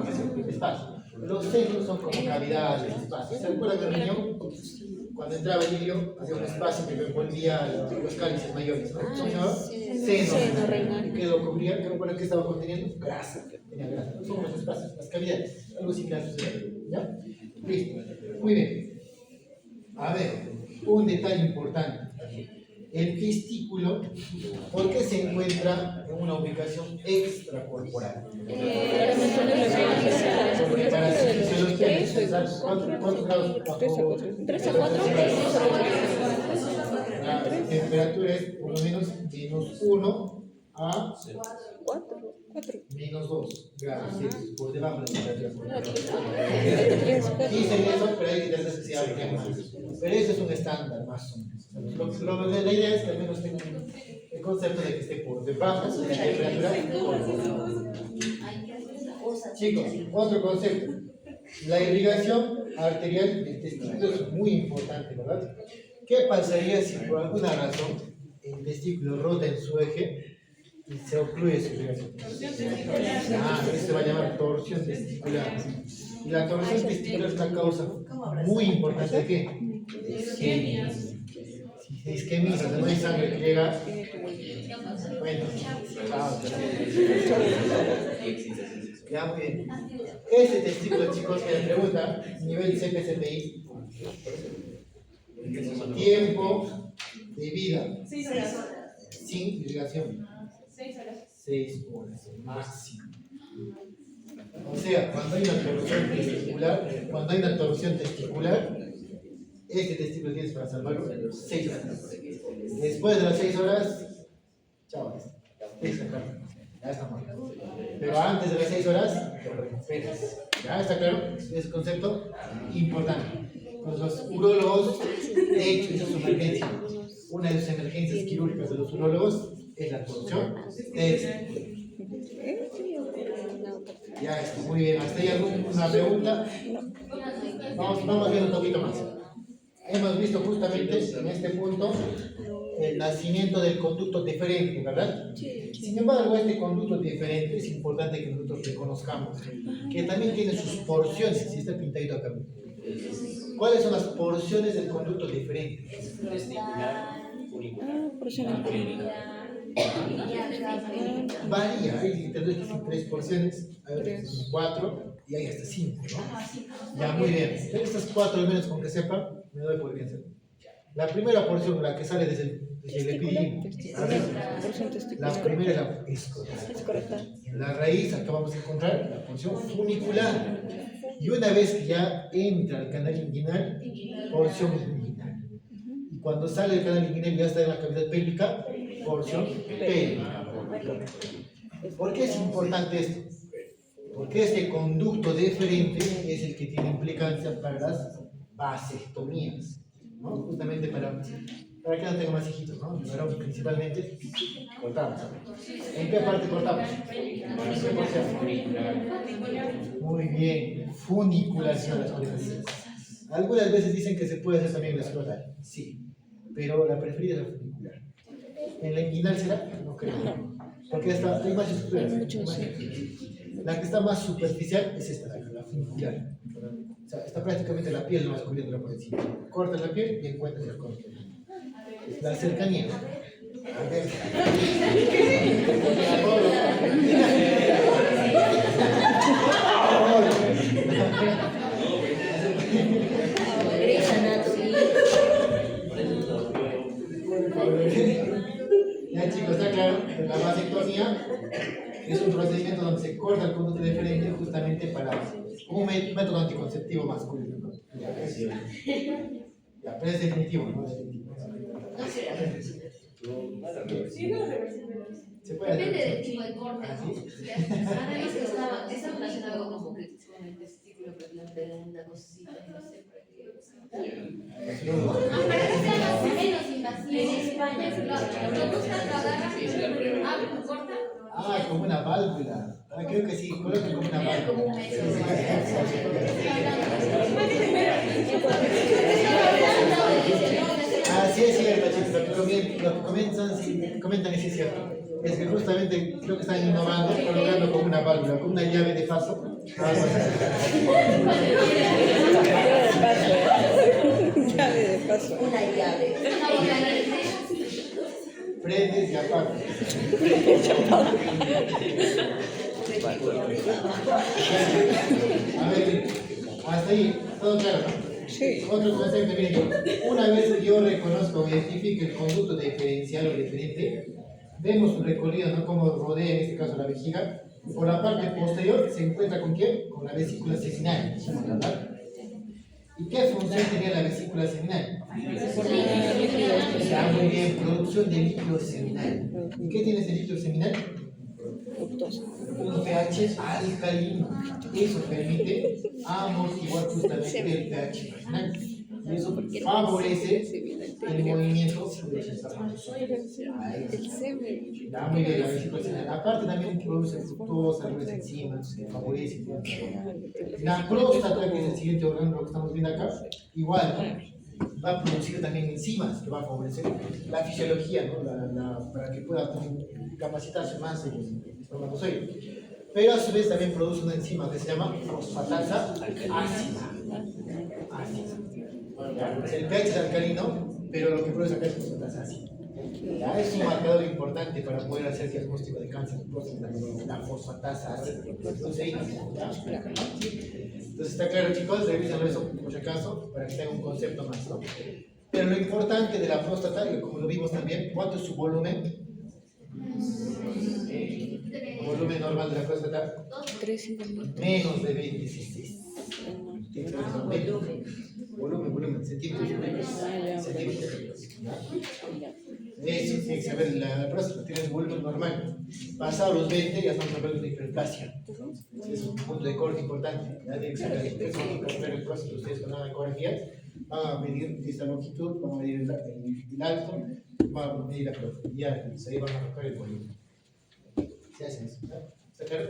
Speaker 2: es el espacio. Los senos son como cavidades, espacios. ¿Se recuerdan del riñón? Cuando entraba el hilo, había un espacio que envolvía los cálices mayores, ¿no? ¿Cómo se llamaba? Seno renal. ¿Y qué lo cubría? ¿Qué recuerdan que estaba conteniendo? Grasa. Tenía grasa. Son los espacios, las cavidades. Algo similar sucede. ¿Ya? Listo. Muy bien. A ver, un detalle importante. El testículo, ¿por qué se encuentra en una ubicación extracorporal? Porque para su fisiología necesita ¿cuántos grados bajo?
Speaker 1: 3 a 4.
Speaker 2: La temperatura es por lo menos -1 a
Speaker 1: 4.
Speaker 2: -2 grados Celsius, por debajo de la temperatura corporal.
Speaker 1: No,
Speaker 2: Dicen eso, pero hay intereses que se hablen más. Pero eso es un estándar más o menos. La idea es que al menos tengan el concepto de que esté por debajo de la temperatura corporal. Chicos, otro concepto. La irrigación arterial del testículo es muy importante, ¿verdad? ¿Qué pasaría si por alguna razón el testículo rota en su eje y se ocluye su irrigación? Eso se va a llamar torsión testicular. Y la torsión testicular es una causa muy importante de qué? De isquemia. Si se isquemiza, no hay sangre que llega. Bueno, chao. Ya, muy bien. Este testículo, chicos, me pregunta, nivel CPCPI, tiempo de vida
Speaker 3: 6 horas.
Speaker 2: sin irrigación.
Speaker 3: 6 horas.
Speaker 2: 6 horas máximo. O sea, cuando hay una torsión testicular, este testículo tienes para salvarlo 6 horas. Después de las 6 horas, chao. Ya está mal. Pero antes de las 6 horas, te recuperas. ¿Ya está claro? Es un concepto importante. Pues los urólogos, de hecho, esa es su emergencia. Una de sus emergencias quirúrgicas de los urólogos es la torsión testicular. Ya está, muy bien. ¿Hasta ahí alguna pregunta? Vamos viendo un poquito más. Hemos visto justamente en este punto el nacimiento del conducto deferente, ¿verdad? Sin embargo, este conducto deferente es importante que nosotros reconozcamos que también tiene sus porciones, si está pintadito acá. ¿Cuáles son las porciones del conducto deferente? Varía, hay te doy 3 porciones, hay 4 y hay hasta 5, ¿no? Ya, muy bien. De estas 4 al menos con que sepa, me doy por bien. La primera porción, la que sale desde el epidídimo, la primera es correcta. En la raíz acá vamos a encontrar la porción funicular. Y una vez que ya entra al canal inguinal, porción inguinal. Y cuando sale del canal inguinal ya está en la cavidad pélvica, porción pélvica. ¿Por qué es importante esto? Porque este conducto deferente es el que tiene implicancia para las vasectomías, ¿no? Justamente para que no tenga más hijitos, ¿no? Pero principalmente cortamos. ¿En qué parte cortamos? Muy bien, funiculación. Algunas veces dicen que se puede hacer también la escrotal, sí, pero la preferida es la funicular. ¿En la inguinal será? No creo. Porque hay más estructuras. La que está más superficial es esta, la funicular. O sea, está prácticamente la piel nomás cubriéndola por encima. Cortas la piel y encuentras el corte. La cercanía. A ver. Ya chicos, está claro, la vasectomía es un procedimiento donde se corta el conducto deferente justamente para un método anticonceptivo masculino, ¿no? Ya, pero es definitivo, ¿no? Definitivo. Se puede hacer.
Speaker 4: Depende del tipo de corte,
Speaker 2: ¿Ah,
Speaker 4: ¿no?
Speaker 2: sí?
Speaker 4: Además que está relacionado con el testículo, pero la cosita, no sé por qué. Para que sea más o menos invasivo. En España, lo buscan, lo agarran, abren, lo cortan.
Speaker 2: Ah, como una válvula. Ah, creo que sí, colocan como una válvula.
Speaker 4: Como un meso.
Speaker 2: Ah, sí es cierto, chicos, lo que comentan es cierto. Es que justamente creo que están innovando, colocando como una válvula, como una llave de paso.
Speaker 1: Llave de paso.
Speaker 4: Una llave.
Speaker 2: Prendes y apagas. A ver, hasta ahí, todo claro, ¿no?
Speaker 1: Sí.
Speaker 2: Otro concepto, miren, una vez que yo reconozco o identifique el conducto diferencial o diferente, vemos un recorrido, ¿no? Como rodea en este caso la vejiga. Por la parte posterior se encuentra con ¿quién? Con la vesícula seminal, ¿verdad? ¿Y qué función tenía la vesícula seminal? Ya, muy bien, producción de líquido seminal. ¿Y qué tiene ese líquido seminal? Un pH alcalino. Eso permite amortiguar justamente el pH vaginal. Y eso favorece el movimiento de los espermatozoides. Da muy bien la vesícula seminal. Aparte también produce fructosa, algunas enzimas que favorecen. La próstata, que es el siguiente órgano que estamos viendo acá, igual, ¿no? Va a producir también enzimas que va a favorecer la fisiología, ¿no? Para que pueda capacitarse más el espermatozoide. Pero a su vez también produce una enzima que se llama fosfatasa ácida. Es el pH es alcalino, pero lo que produce acá es fosfatasa ácida. Ya es un marcador importante para poder hacer diagnóstico de cáncer de próstata, la fosfatasa ácida. Entonces está claro, chicos, revísenlo eso por si acaso, para que tengan un concepto más, ¿no? Pero lo importante de la próstata, y como lo vimos también, ¿cuánto es su volumen? Volumen normal de la próstata, menos de 26. Volumen, centímetros. Eso tiene que saber, la próstata tiene un volumen normal. Pasado los 20 ya estamos hablando de hiperplasia. Es un punto de corte importante. Ya tiene que saber eso, ver el próstata. Ustedes con la ecografía van a medir esta longitud, van a medir el alto, van a medir la profundidad, y ahí van a buscar el volumen. Se hace eso, ¿no? ¿Está claro?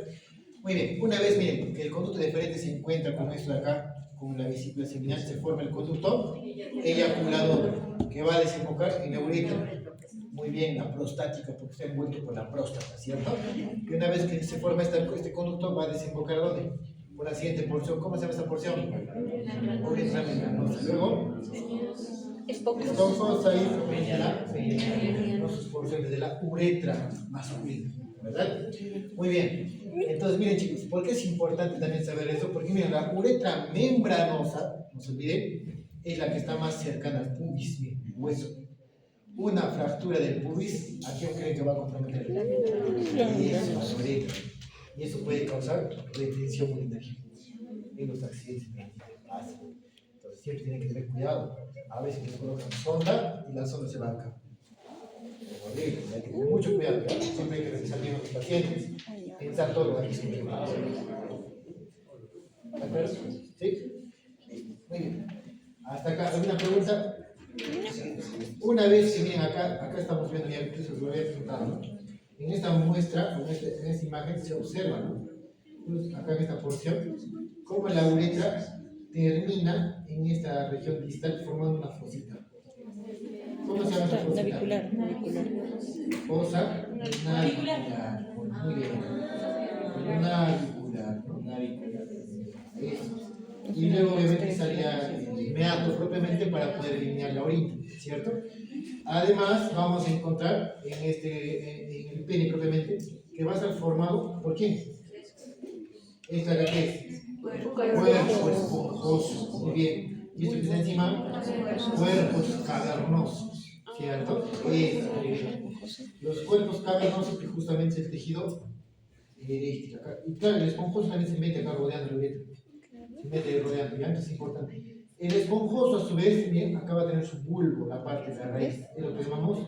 Speaker 2: Muy bien, una vez, miren, que el conducto deferente se encuentra con esto de acá, con la vesícula seminal, se forma el conducto eyaculador, que va a desembocar en la uretra. Muy bien, la prostática, porque está envuelto por la próstata, ¿cierto? Y una vez que se forma este conducto, va a desembocar ¿dónde? Por la siguiente porción. ¿Cómo se llama esta porción? Uretra membranosa. Luego, esponjosa y sus porciones de la uretra masculina, ¿verdad? Muy bien. Entonces, miren, chicos, ¿por qué es importante también saber eso? Porque, miren, la uretra membranosa, no se olviden, es la que está más cercana al pubis, miren, el hueso. Una fractura del pubis, ¿a quién creen que va a comprometer? Eso, la uretra. Y eso puede causar retención urinaria en los accidentes que pasan. Entonces, siempre tienen que tener cuidado. A veces les colocan sonda y la sonda se va acá. Es horrible, hay que tener mucho cuidado. ¿Ya? Siempre hay que revisar bien a los pacientes, pensar todo lo que es. ¿De acuerdo? ¿Sí? Muy bien. Hasta acá, ¿alguna pregunta? Una vez que miren acá estamos viendo, ya que se lo había preguntado, ¿no? En esta muestra, en esta imagen se observa, ¿no? Entonces, acá en esta porción, cómo la uretra termina en esta región distal formando una fosita. ¿Cómo se llama esta fosita?
Speaker 1: Navicular.
Speaker 2: Fosa navicular. Muy bien. Navicular, ¿no? Eso. Y luego obviamente salía el meato propiamente para poder eliminar la orina, ¿cierto? Además vamos a encontrar en el pene propiamente que va a estar formado ¿por quién? ¿Esta de qué es? Cuerpo esponjoso, muy bien. Y esto que está encima, cuerpos cavernosos, ¿cierto? Los cuerpos cavernosos que justamente es el tejido acá. Y claro, el esponjoso también se mete acá rodeando la uretra. Se mete rodeando, ¿ya? Entonces es importante. El esponjoso, a su vez, bien, acá va a tener su bulbo, la parte de la raíz. Es lo que llamamos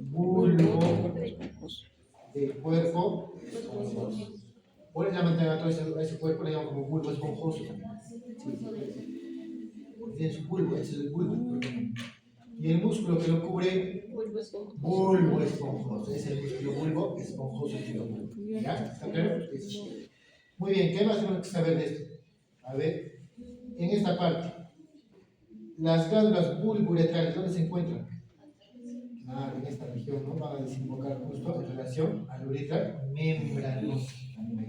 Speaker 2: bulbo del cuerpo esponjoso. Por eso llaman a todo ese cuerpo, le llaman como bulbo esponjoso. Tiene su bulbo, ese es el bulbo. Y el músculo que lo cubre, bulbo esponjoso. Es el músculo bulbo esponjoso que lo cubre. ¿Ya? ¿Está claro? Muy bien, ¿qué más tenemos que saber de esto? A ver, en esta parte, las glándulas bulbouretrales, ¿dónde se encuentran? En esta región, ¿no? Van a desembocar justo en relación a la uretra membranosa.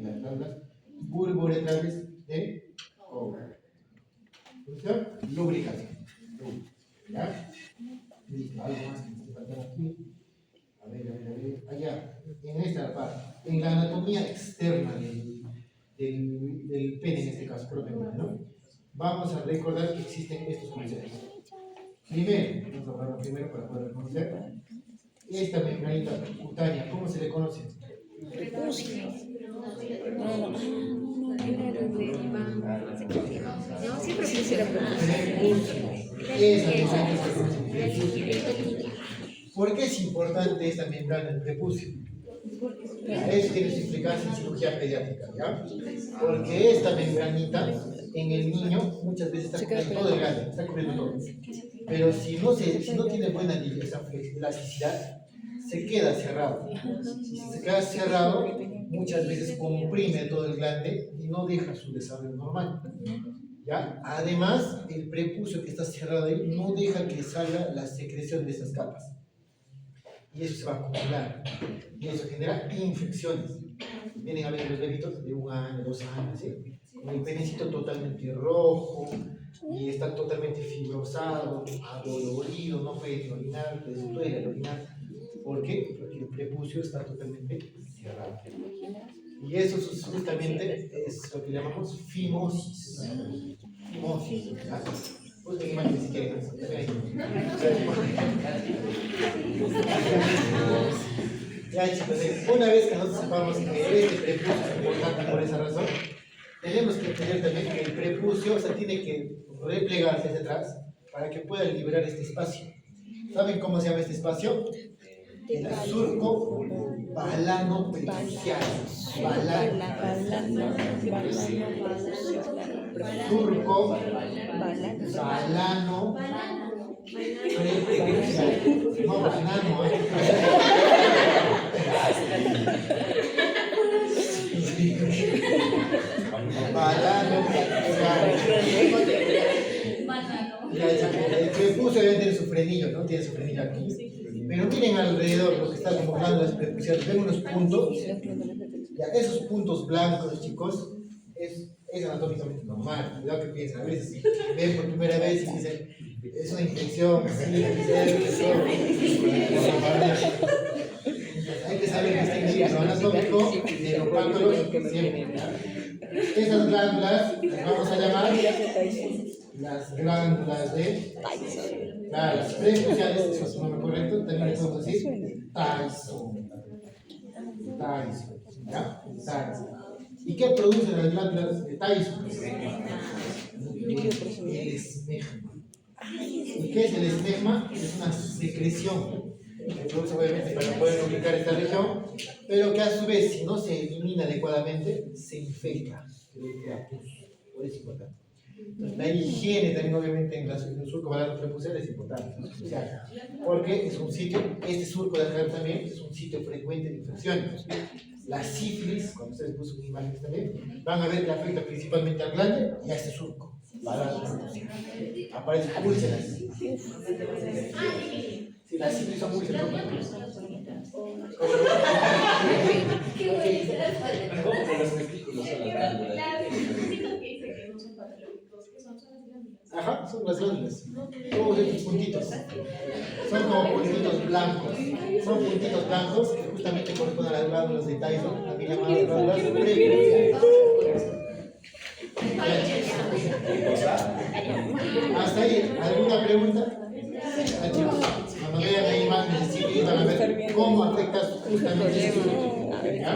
Speaker 2: Las glándulas bulbouretrales de cobre. ¿Función? Lubricación. ¿Ya? Listo, algo más que me esté faltando aquí. A ver. Allá, en esta parte, en la anatomía externa del pene, en este caso, propiamente, ¿no? Vamos a recordar que existen estos conceptos. Primero, vamos a hablar primero para poder reconocer esta membranita cutánea, ¿cómo se le conoce?
Speaker 1: Prepucio.
Speaker 4: No, siempre quisiera
Speaker 2: ¿Por qué es importante esta membrana del prepucio? Eso tiene su implicancia en cirugía pediátrica, ¿ya? Porque esta membranita en el niño muchas veces está cubriendo todo el glande, está cubriendo todo. Pero si no tiene buena elasticidad, se queda cerrado. Si se queda cerrado, muchas veces comprime todo el glande y no deja su desarrollo normal. ¿Ya? Además, el prepucio que está cerrado ahí no deja que salga la secreción de esas capas. Y eso se va a acumular. Y eso genera infecciones. Vienen a ver los bebitos de 1 año, 2 años, ¿sí? Con el penecito totalmente rojo y está totalmente fibrosado, adolorido, no puede ni orinar, les duele al orinar. ¿Por qué? Porque el prepucio está totalmente cerrado. Y eso justamente es lo que llamamos fimosis. Fimosis. ¿Ya? Pues me imagino si quieren. Ya chicos, una vez que nosotros sepamos que este prepucio es importante por esa razón, tenemos que entender también que el prepucio, o sea, tiene que replegarse hacia atrás para que pueda liberar este espacio. ¿Saben cómo se llama este espacio? El surco balano prepucial. Surco balano prepucial. No, banano, balano prepucial. El prepucio debe tener su frenillo, ¿no? Tiene su frenillo aquí. Pero miren alrededor lo que está como glándulas prepuciales. Ven unos puntos. Ya, esos puntos blancos, chicos, es anatómicamente normal. Cuidado que piensan. A veces ven por primera vez y dicen, es una infección. Hay que saber distinguir lo anatómico de lo patológico siempre. Esas glándulas las vamos a llamar las glándulas de Tyson. Las prepuciales, eso es su nombre correcto, también le podemos decir Tyson. Tyson. ¿Ya? Tyson. ¿Y qué producen las glándulas de Tyson? El esmegma. ¿Y qué es el esmegma? Es una secreción que produce obviamente para poder lubricar esta región, pero que a su vez, si no se elimina adecuadamente, se infecta. Por eso es importante. Entonces, la higiene también, obviamente, en el surco balano prepucial es importante, ¿no? O sea, porque es un sitio, este surco de acá también es un sitio frecuente de infecciones. La sífilis, cuando ustedes buscan imágenes también, van a ver que afecta principalmente al glande y a este surco balano prepucial. Aparecen úlceras. Si las sífilis son úlceras, ¿no?
Speaker 5: ¿Cómo que los testículos son las glándulas?
Speaker 2: Ajá, son las glándulas. Todos estos puntitos. Son como puntitos blancos. Son puntitos blancos que justamente corresponden a las glándulas de Tyson, también llamadas glándulas prepuciales. ¿Hasta ahí? ¿Alguna pregunta? Ah, chicos, cuando vean la imagen de sífilis van a ver cómo afecta justamente este surco. ¿Ya?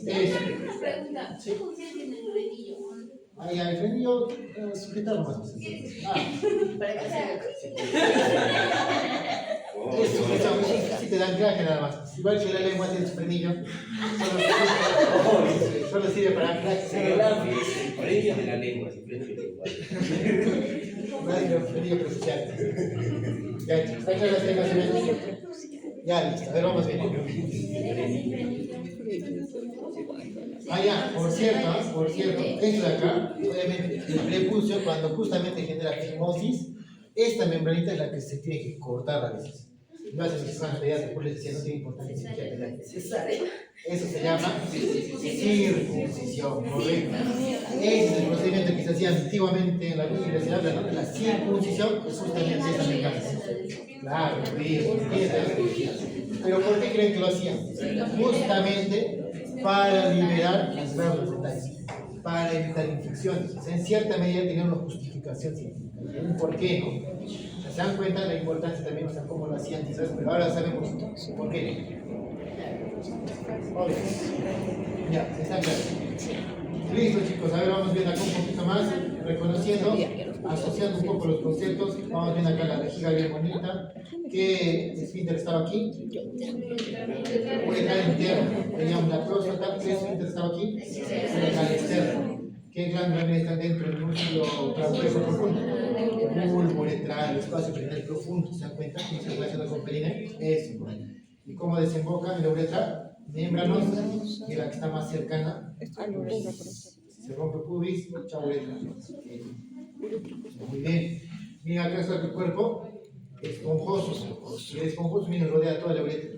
Speaker 2: Eso.
Speaker 4: Pregunta, ¿qué función tiene el frenillo?
Speaker 2: Ahí al frenillo, sujetarlo más.
Speaker 4: Para que sea.
Speaker 2: Si te dan anclaje nada más. Igual que la lengua tiene su frenillo, solo sirve para anclaje.
Speaker 5: Por ahí de la lengua, siempre
Speaker 2: Frenillo prepucial. Ya, chicos, ¿está claro las lenguas? Ya, listo. A ver, vamos bien. Ah, ya, por cierto, esto de acá, obviamente, el prepucio, cuando justamente genera fimosis, esta membranita es la que se tiene que cortar a veces. No hacen mis fans pediatras, por les decía, no tiene importancia ni siquiera. Eso se llama circuncisión, correcto. Ese es el procedimiento que se hacía antiguamente en la Biblia, se habla, ¿no? La circuncisión es justamente esta membranita. Claro, pero ¿por qué creen que lo hacían? Justamente para liberar las glándulas de Tyson, para evitar infecciones. O sea, en cierta medida tenía una justificación científica. ¿Por qué no? O sea, se dan cuenta de la importancia también, o sea, cómo lo hacían quizás, pero ahora sabemos por qué. Obvio. Ya, está claro. Listo, chicos, a ver, vamos viendo acá un poquito más, reconociendo, asociando un poco los conceptos. Vamos viendo acá la vejiga bien bonita. ¿Qué esfínter estaba aquí? Uretral interno. Teníamos la próstata. ¿Qué esfínter estaba aquí? Uretral externo. ¿Qué glándulas están dentro del músculo trapecio profundo? Bulbo, uretral, espacio perineal profundo. ¿Se dan cuenta? ¿Cómo se relaciona con perineo? Eso. ¿Y cómo desemboca en la uretra? Membranosa, y la que está más cercana. Se rompe pubis, chao uretra. Muy bien. Mira, acá está el cuerpo esponjoso. Y el esponjoso viene rodea toda la uretra.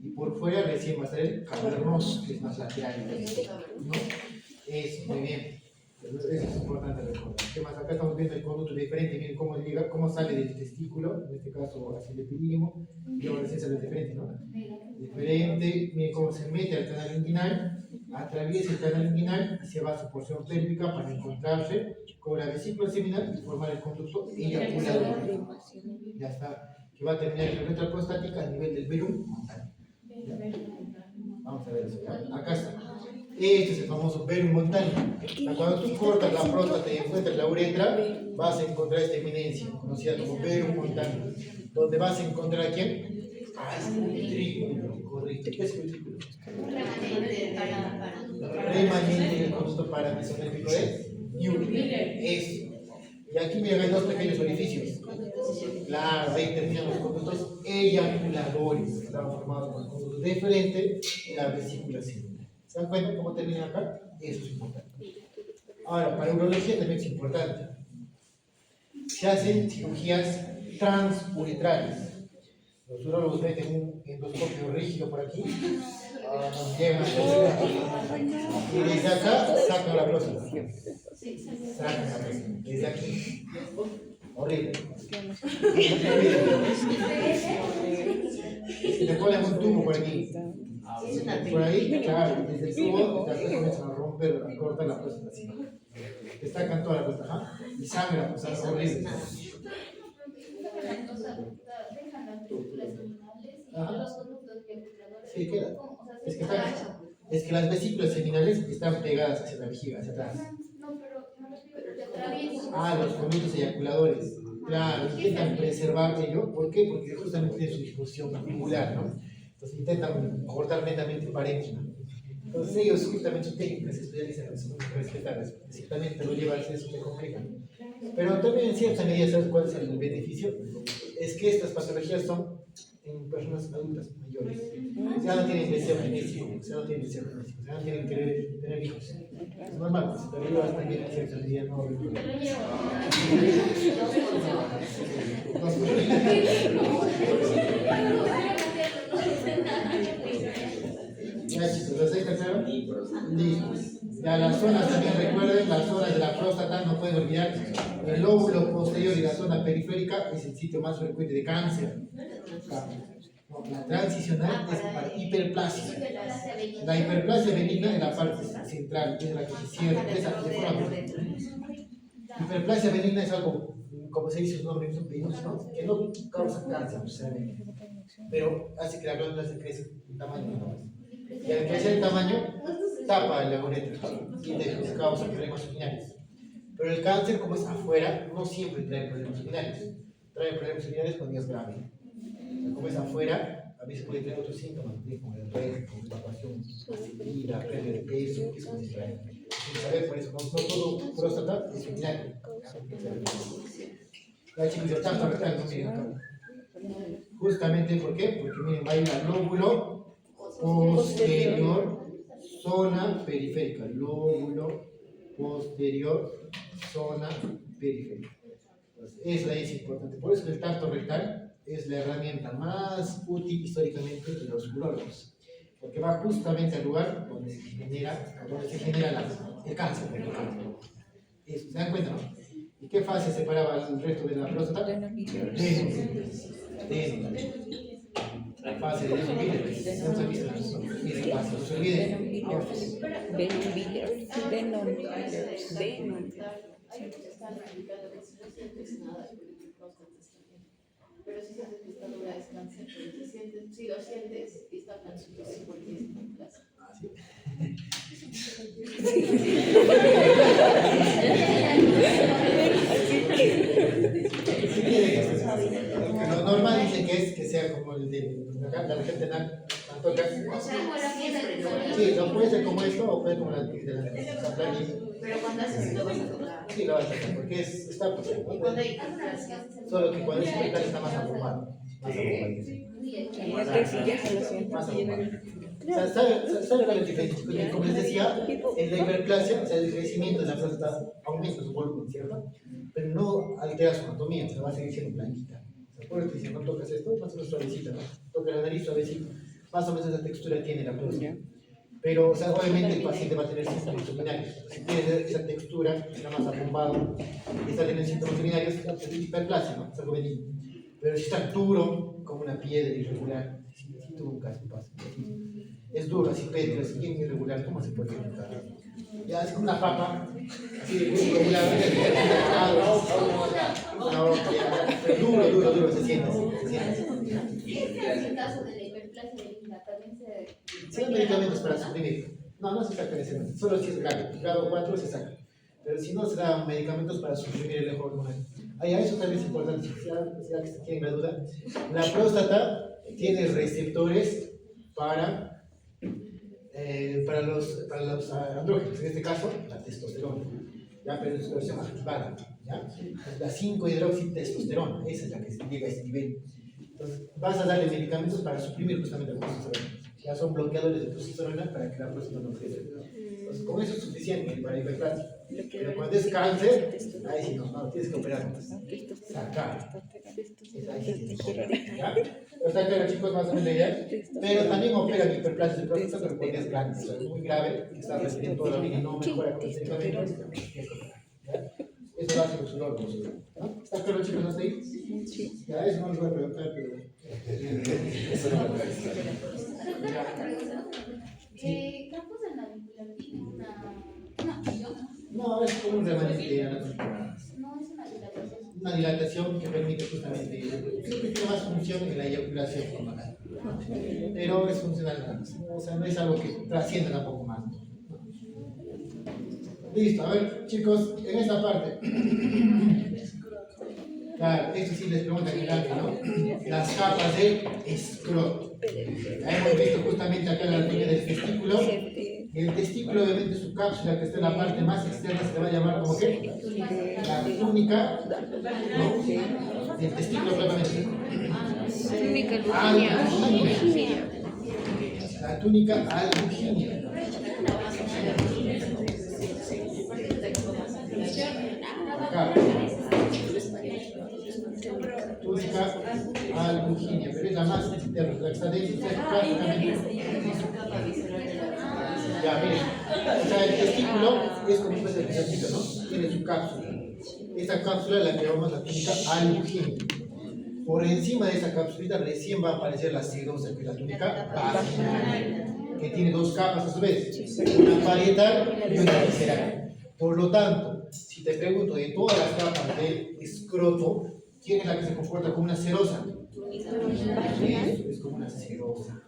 Speaker 2: Y por fuera recién va a estar el cavernoso, que es más lateral. ¿No? Eso, muy bien. Eso es importante recordar. ¿Qué más? Acá estamos viendo el conducto diferente. Miren cómo llega, cómo sale del testículo, en este caso hacia el epidídimo, y luego recién sale diferente, ¿no? Diferente. Miren cómo se mete al canal inguinal, atraviesa el canal inguinal y se va a su porción pélvica para encontrarse con la vesícula seminal y formar el conducto eyaculador. Ya está. Que va a terminar en la uretra prostática a nivel del velum montaneo. Vamos a ver eso. Acá está. Este es el famoso velum montaneo. Cuando tú cortas la próstata y encuentras la uretra, vas a encontrar esta eminencia, conocida como velum montaneo. ¿Dónde vas a encontrar a quién? A este ventrículo, correcto. ¿Qué es el ventrículo? Remanente del conducto paramesonéfico de Miller. Eso. Y aquí miren, hay dos pequeños orificios. Claro, ahí terminan los conductos eyaculadores, que estaban formados por el conducto deferente y la vesícula seminal. ¿Se dan cuenta cómo termina acá? Eso es importante. Ahora, para urología también es importante. Se hacen cirugías transuretrales. Los urólogos meten un endoscopio rígido por aquí, nos llegan y desde acá sacan la próstata. Sacan la próstata. Desde aquí. Horrible. Te ponen un tubo por aquí. Por ahí, claro, desde el tubo, después comienzan a romper, a cortar la próstata así. Te sacan toda la próstata, ¿ah? Y sangra, pues es horrible. Sí, queda. Es que las vesículas seminales están pegadas hacia la vejiga, hacia atrás. Ah, los conductos eyaculadores. Claro, intentan preservar ello. ¿Por qué? Porque justamente tiene su disposición angular, ¿no? Entonces intentan cortar netamente el parénquima. Entonces ellos justamente su técnica se especializan en eso, respetarlas, si también te lo lleva al sexo te complica. Pero también en cierta medida, ¿sabes cuál es el beneficio? Es que estas patologías son en personas adultas mayores. Ya no tienen deseo genético, ya no tienen deseo genético, ya no tienen querer tener hijos. Es normal, si te lo llevas también en cierta medida, no. Ya chicos, ¿los dejas claro? Listo. Ya las zonas también recuerden, las zonas de la próstata, no pueden olvidar, el lóbulo posterior y la zona periférica es el sitio más frecuente de cáncer. La transicional es para hiperplasia. La hiperplasia benigna en la parte central, es la que se cierra, esa de forma hiperplasia benigna es algo, como se dice, un nombre ¿no? Que no causa cáncer, pero hace que la glándula se crezca en tamaño, ¿no? Y al crecer el tamaño, tapa la uretra y te causa problemas urinarios. Pero el cáncer, como es afuera, no siempre trae problemas urinarios. Trae problemas urinarios cuando es grave. Como es afuera, a veces puede traer otros síntomas, como el diarrea, como evacuación y la pérdida de peso, que es como se trae. Sin saber, por eso, no todo próstata es urinario. Ya chicos, el tacto rectal, no miren acá. Justamente, ¿por qué? Porque miren, va a ir al lóbulo posterior, zona periférica, lóbulo posterior, zona periférica. Entonces, esa es importante. Por eso el tacto rectal es la herramienta más útil históricamente de los urólogos, porque va justamente al lugar donde se genera el cáncer. Eso, ¿se dan cuenta, no? ¿Y qué fase separaba el resto de la próstata? La fase de Denham-Biller. No se visto eso. Miren, no se olviden.
Speaker 4: Están explicando que si no sientes nada, pero si sientes que está dura es cáncer, si lo sientes y está tan superficial porque es un placer.
Speaker 2: Lo normal dice que sea como el de la gente toca. Sí, lo puede ser como esto o puede como la de la
Speaker 4: pero cuando haces lo vas a tocar.
Speaker 2: Sí, lo vas a tocar porque está perfecto.
Speaker 4: Y cuando hay hiperplasia,
Speaker 2: solo que cuando es hiperplasia está más aprobado. Más ¿Sabe cuál es la diferencia? Como les decía, en la hiperplasia, o sea, el crecimiento de la próstata aumenta su volumen, ¿cierto? Pero no altera su anatomía, o sea, va a seguir siendo blanquita. Por eso te dicen, no tocas esto, más o menos suavecita, ¿no? Toca la nariz suavecita, más o menos esa textura tiene la próstata. Pero, o sea, obviamente el paciente va a tener síntomas urinarios. Si tiene esa textura, está más abombado, y está teniendo síntomas urinarios, es hiperplasia, ¿no? Es algo benigno. Pero si está duro, como una piedra irregular, si tuvo un caso, pasa. Es duro, así pétrico, así bien irregular, ¿cómo se puede notar? Ya es como una papa, así de muy irregular, duro, se siente.
Speaker 4: en el caso de la hiperplasia benigna también
Speaker 2: se dan medicamentos para suprimir. No se saca ese medicamento, solo si es grave. Grado 4 se saca. Pero si no, se dan medicamentos para suprimir el eje hormonal. A eso también es importante, ya que tienen la duda. La próstata tiene receptores para los andrógenos, en este caso, la testosterona. ¿Ya? Pero es su versión activada. ¿Ya? La 5-hidroxitestosterona, esa es la que llega a este nivel. Entonces, vas a darle medicamentos para suprimir justamente la testosterona. Ya son bloqueadores de testosterona para que la próstata no crezca. Entonces, con eso es suficiente para hiperplasia. Pero cuando es cáncer, ahí sí no, tienes que operar. Sacar. ¿Ya? Pero está claro, chicos, más o menos la idea. Pero también operan hiperplasia de próstata, pero porque es grande, o sea, es muy grave, está recibiendo toda la vida y no mejora con el medicamento. Eso lo hacen los urólogos, ¿no? ¿Está claro, chicos, hasta ahí? Sí. Ya, eso no les voy a preguntar, pero... Eso no lo voy a decir.
Speaker 4: ¿Campos de navicular tiene una función?
Speaker 2: No, es como un remanente anatómico.
Speaker 4: No es una dilatación.
Speaker 2: Una dilatación que permite justamente, siempre tiene más función en la eyaculación, pero es funcional nada más. O sea, no es algo que trascienda tampoco más. Listo, a ver, chicos, en esta parte. Claro, esto sí les pregunta que ¿no? Las capas del escroto. Ya hemos visto justamente acá la anatomía del testículo. El testículo, obviamente, su cápsula que está en la parte más externa se le va a llamar como que la túnica, ¿no? El testículo propiamente. Albuginia. La túnica albuginia. Acá. Túnica albuginia, pero es la más externa, la que está dentro, está prácticamente. Ya, miren, o sea, el testículo es como un pedacito, ¿no? Tiene su cápsula. Esta cápsula es la que llamamos la túnica albuginia. Por encima de esa cápsulita recién va a aparecer la sedosa, que es la túnica vaginal, que tiene dos capas a su vez, una parietal y una visceral. Por lo tanto, si te pregunto de todas las capas del escroto, ¿quién es la que se comporta como una serosa? Eso, es como una serosa.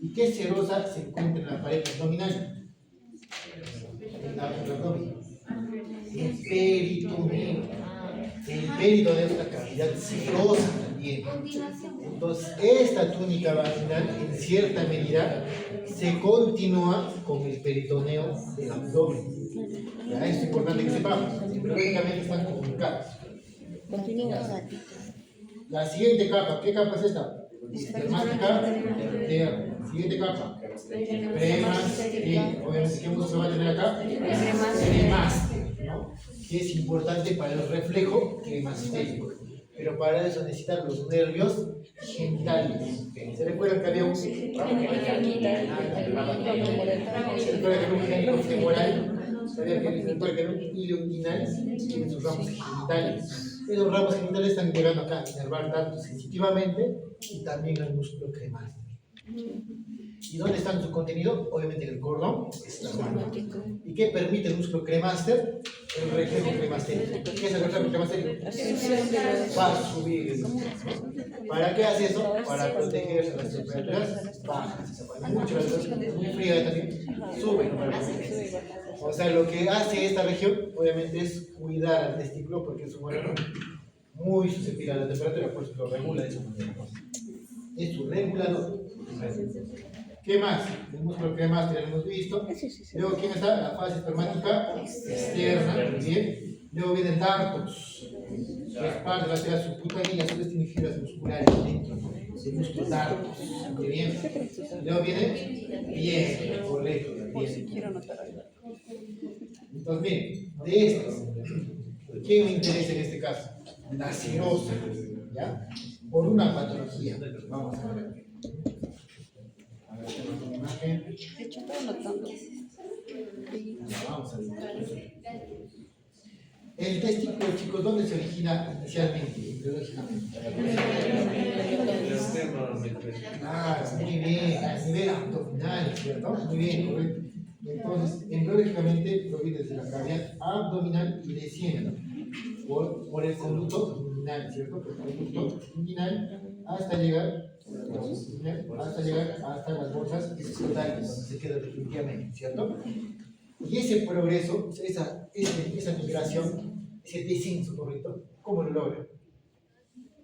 Speaker 2: ¿Y qué serosa se encuentra en la pared abdominal? En el abdomen. El peritoneo. El peritoneo es la cavidad serosa también. Entonces, esta túnica vaginal, en cierta medida, se continúa con el peritoneo del abdomen. Ya, es importante que sepamos. Biológicamente están comunicados. La siguiente capa, ¿qué capa es esta? Espermática interna. Siguiente capa. Premáster. Obviamente, ¿qué músculo va a tener acá? Premáster, ¿no? Que es importante para el reflejo cremastérico. Pero para eso necesitan los nervios genitales. ¿Se recuerdan que había un génito femoral? ¿Sabían que un hilo inguinal tiene sus ramos genitales? Esos ramos genitales están llegando acá a inervar tanto sensitivamente y también al músculo cremáster. ¿Y dónde está su contenido? Obviamente en el cordón espermático. ¿Y qué permite el músculo cremáster? El reflejo cremastérico. ¿Qué es el reflejo cremastérico? Va a subir. ¿Para qué hace eso? Para protegerse de las temperaturas bajas. Mucho la temperatura muy fría también sube. O sea, lo que hace esta región, obviamente, es cuidar al testículo porque es un órgano muy susceptible a la temperatura, por eso lo regula de esa manera. Es su regulador. ¿Qué más? El músculo cremáster ya lo hemos visto. Luego, ¿quién está? La fase espermática externa. Muy bien. Luego vienen dartos. Que es parte de la tela subcutánea y a su vez tiene fibras musculares dentro del músculo dartos. Muy bien. Luego viene piel, correcto, bien. Entonces, miren, de estos, ¿quién me interesa en este caso? La serosa, ¿ya? Por una patología. Vamos a ver. Vamos a ver. El testículo, chicos, ¿dónde se origina inicialmente, biológicamente? Ah, muy bien, a nivel abdominal, ¿cierto? Muy bien, correcto. Entonces, embriológicamente proviene desde la cavidad abdominal y desciende por el conducto inguinal, ¿cierto? Por el conducto inguinal hasta llegar hasta las bolsas escrotales, donde se queda definitivamente, ¿cierto? Y ese progreso, esa migración, ese descenso, ¿correcto? ¿Cómo lo logra?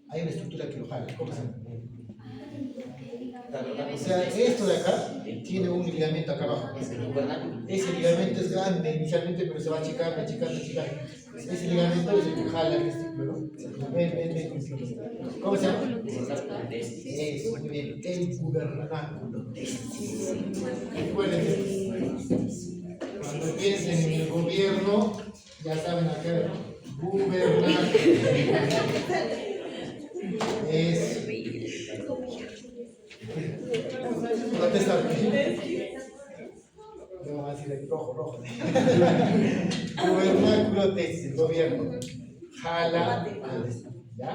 Speaker 2: Hay una estructura que lo jala, ¿cómo se llama? O sea, esto de acá tiene un ligamento acá abajo. Ese ligamento es grande inicialmente, pero se va achicando. Ese ligamento es el que jala el testículo, ¿no? Ven. ¿Cómo se llama? Eso, muy bien. El gubernáculo. Recuerden, cuando piensen en el gobierno, ya saben a qué gubernáculo. Es. Protesta. No, así de rojo. Gubernáculo tesis, el gobierno. Jala. ¿Ya?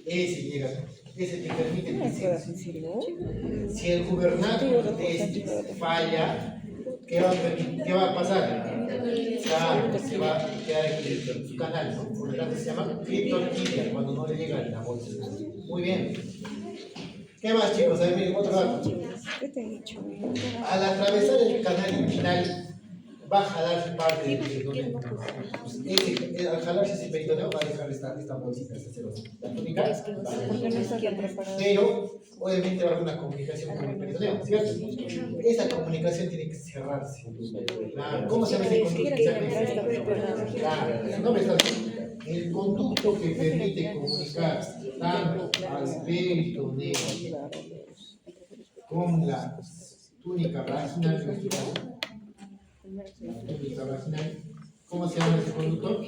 Speaker 2: Ese llega. Ese te permite el descenso. Si el gubernáculo tesis falla, ¿qué va a pasar? Claro, se va a quedar aquí en su canal, ¿no? Por lo tanto se llama criptorquidia cuando no le llega a la bolsa. Muy bien. ¿Qué más, chicos? A ver, miren, otro dato. Al atravesar el canal inguinal va a jalar parte del peritoneo. Al jalarse ese peritoneo va a dejar esta bolsita, esta cerosa. La túnica va a jalar. Pero obviamente va a haber una comunicación con el peritoneo, ¿cierto? Esa comunicación tiene que cerrarse. Claro. ¿Cómo se llama ese conducto? Claro, su nombre está bien. El conducto que permite comunicar tanto al peritoneo con la túnica vaginal, la túnica vaginal, ¿cómo se llama ese conducto?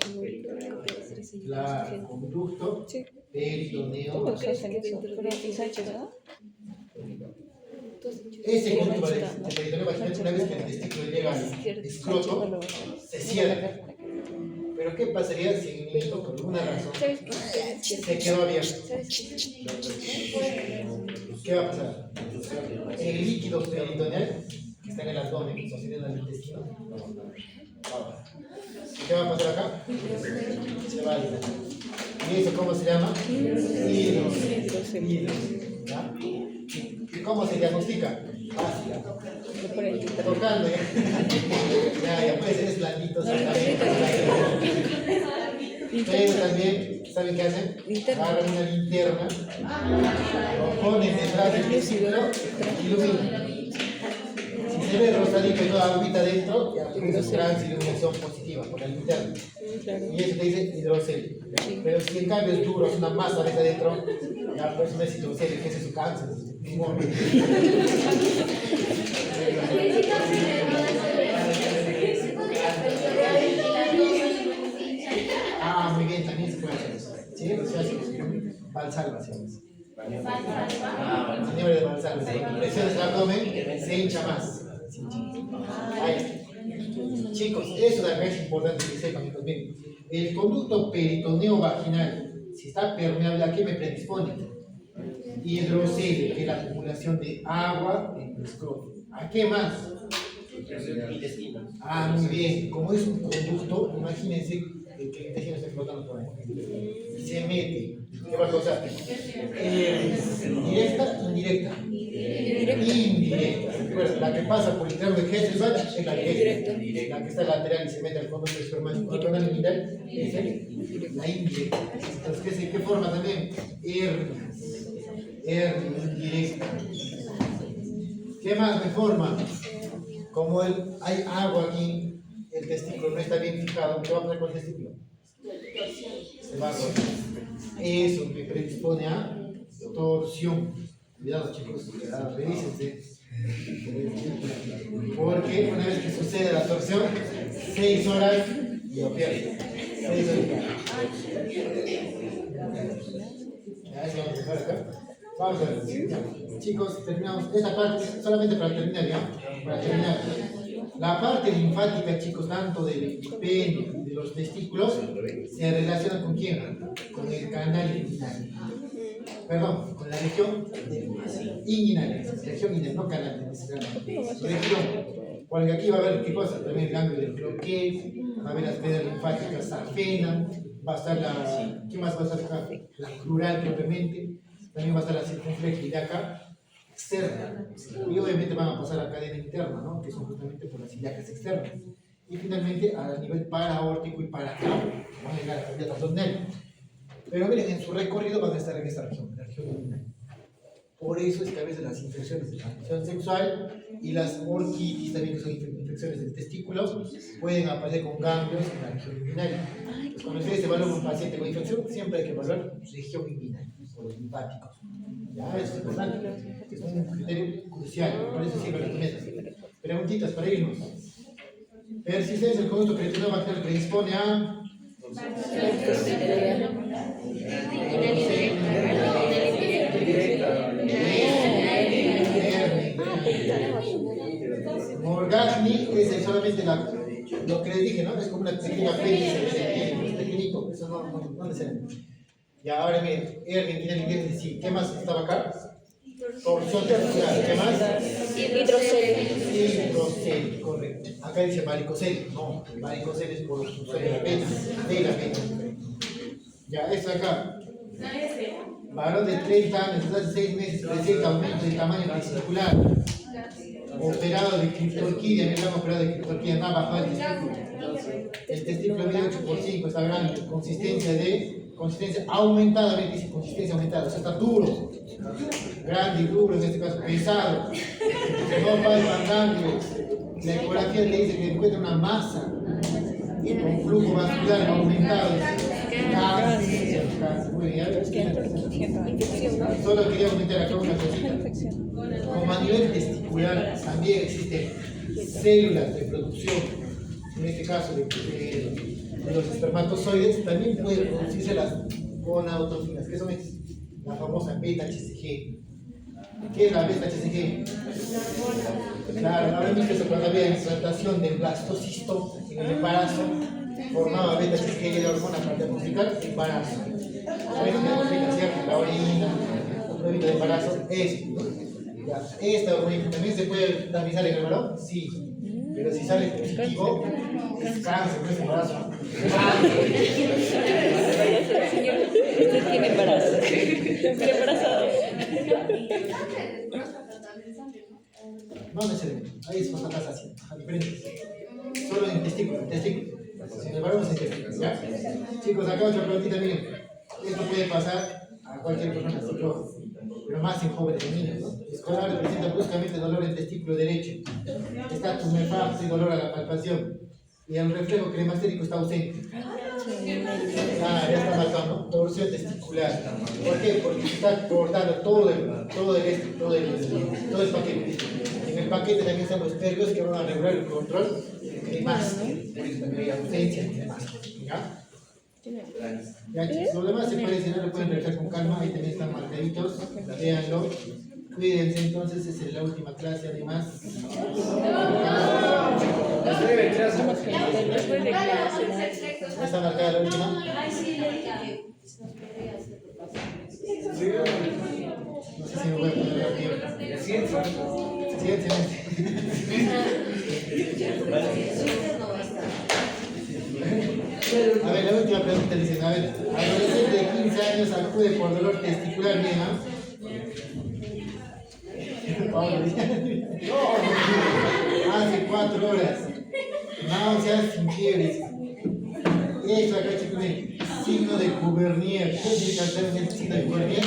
Speaker 2: La conducto peritoneo.
Speaker 1: Todos hacen eso, pero Sánchez, ¿no?
Speaker 2: Ese conducto de peritoneo vaginal, una vez que el testículo llega al escroto, se cierra. Pero ¿qué pasaría si el niño por alguna razón se quedó abierto? ¿Qué va a pasar? El líquido peritoneal que está en el abdomen, sosteniendo el intestino, ¿qué va a pasar acá? Se va a dilatar. ¿Y eso cómo se llama? Hidrocelia. ¿Ya? ¿Y cómo se diagnostica? Fácil. Tocando, ya puede ser blandito. Pero también, ¿saben qué hacen? Agarran una linterna, lo ponen detrás del testículo y iluminan. Si se ve rosadito y toda agüita dentro, ya tienes transiluminación positiva por la linterna. Y eso te dice hidrocelia. Pero si en cambio es duro, es una masa de adentro, ya pues no es hidrocelia, que ese es su cáncer. Muy bien, también se puede hacer eso. ¿Sí? Se hace Valsalva, se llama. Maniobra de Valsalva. Presiones el abdomen, se hincha más. Ahí está. Chicos, eso de acá es importante que sepan. Bien, el conducto peritoneo vaginal, si está permeable, ¿a qué me predispone? Hidrocelia, que es la acumulación de agua en el escroto. ¿A qué más? Muy bien. Como es un conducto, imagínense que el intestino está flotando por ahí. Y se mete. ¿Qué va a causar? ¿Directa? Indirecta. Indirecta. Recuerda, la que pasa por el tramo de Hesselbach es la directa. La que está lateral y se mete al fondo del espermatozoide inguinal es la indirecta. Entonces, ¿qué forma también? Hernia indirecta. ¿Qué más me forma? Como hay agua aquí, el testículo no está bien fijado, ¿qué va a pasar con el testículo? Se va a rotar. Eso me predispone a torsión. Cuidado, chicos, revísense. Porque una vez que sucede la torsión, 6 horas y lo pierdes. 6 horas. Ya, eso vamos a dejar acá. Vamos a ver, chicos, terminamos esta parte solamente para terminar, ¿ya? Para terminar. La parte linfática, chicos, tanto del pene, de los testículos, se relaciona con quién? Con el canal inguinal. Perdón, con la región inguinal. Región inguinal, no canal, región. Porque aquí va a haber, ¿qué cosa? También el ganglio del Cloquet, va a haber las venas linfáticas safena, va a estar la, ¿qué más va a estar acá? La crural propiamente. También va a estar la circunfleja externa. Y obviamente van a pasar a la cadena interna, ¿no? Que son justamente por las ilíacas externas. Y finalmente a nivel paraórtico y paracráneo. Van a llegar a la cavidad abdominal. Pero miren, en su recorrido van a estar en esta región, la región inguinal. Por eso es que a veces las infecciones de transmisión sexual y las orquitis, también que son infecciones del testículo, pueden aparecer con ganglios en la región inguinal. Entonces, cuando ustedes evalúan a un paciente con infección, siempre hay que evaluar región inguinal, o los linfáticos. Ya, eso es importante, es un criterio crucial, por eso siempre lo metas. Preguntitas para irnos. Persistencia del conducto peritoneo vaginal predispone a... Morgagni es solamente lo que les dije, ¿no? Es como una pequeña apéndice, pequeñito, eso no necesariamente. Y ahora miren, hernia, sí. ¿Qué más estaba acá? Torsión testicular. ¿Qué más? Hidrocelia, correcto. Acá dice varicocele. No, varicocele es por de la pena. Ya, esto acá. Varón de 30 años, desde hace 6 meses, presenta aumento de tamaño testicular. operado de criptorquidia, me llamo operado de criptorquidia, no ha bajado el testículo. El testículo mide 8x5, está grande, consistencia aumentada, dice consistencia aumentada, o sea, está duro, grande y duro, en este caso pesado, no palpable. La ecografía le dice que encuentra una masa con flujo vascular aumentado. Muy bien, solo quería comentar acá una cosita. Como a nivel testicular también existen células de producción, en este caso de los espermatozoides, también pueden producirse las gonadotrophinas, que son la famosa beta-HCG. ¿Qué es la beta-HCG? Claro, ahora mismo eso cuando había implantación del blastocisto en el embarazo, formaba beta-HCG, la hormona para diagnosticar embarazo. La orina, otro evento de embarazo, es. Esta hormona también se puede avisar en el varón, sí. Pero si sale positivo, es cáncer, no es embarazo.
Speaker 1: Señor, usted tiene embarazo. Estoy embarazado.
Speaker 2: No necesariamente, hay es bastantes así, diferentes. Solo en testículo. En el varón es en testículo, ¿ya? Chicos, acá otra preguntita, miren. Esto puede pasar a cualquier persona psicóloga, pero más en jóvenes y niños, ¿no? Escolar presenta bruscamente dolor en el testículo derecho, está tumefacto y dolor a la palpación, y el reflejo cremastérico está ausente. Ah, ya está marcando, ¿no? Torsión testicular. ¿Por qué? Porque se está cortando todo el paquete. En el paquete también están los nervios que van a regular el control de más. Por eso también hay ausencia de más. ¿Ya? Ya, chicos, lo demás se puede decir, no lo pueden revisar con calma, ahí también están marcaditos, véanlo. Cuídense, entonces, es la última clase, además. ¿Está marcada la última? No sé si me voy a poner la tiempo. Siguiente. A ver, la última pregunta dice, a ver, adolescente de 15 años acude por dolor testicular, bien, ¿no? Hace 4 horas, náuseas sin fiebres. Esto acá, chicos, signo de Cubernier. ¿Qué significa el signo de Cubernier?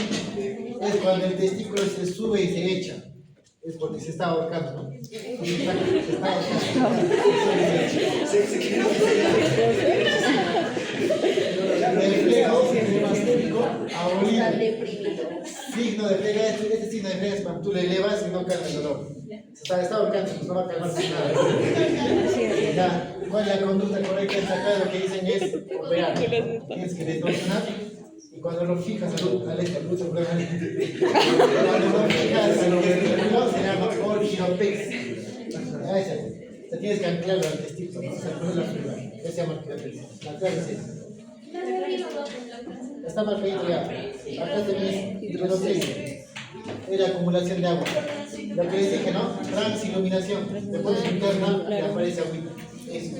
Speaker 2: Es cuando el testículo se sube y se echa. Es porque se está ahorcando, ¿no? Se está ahorcando. Reflejo cremastérico abolito. Signo de pega, este signo de pega es cuando tú le elevas y no calma el dolor. Se está ahorcando, pues no va a calmarse nada. Ya, ¿cuál es la conducta correcta? Acá lo que dicen es operar. Tienes que detorsionar. Y cuando lo fijas al escapucho, cuando lo fijas al escapucho, se llama orquiropex. O sea, tienes que anclarlo al testículo, ¿no? O sea, ponerlo a fibra. Eso se llama orquiropex. La clave es esa. Está marcadito ya. Acá tenés hidroxilio. Es la acumulación de agua. Lo que les dije, ¿no? Transiluminación. Después de interna le aparece agüita. Eso.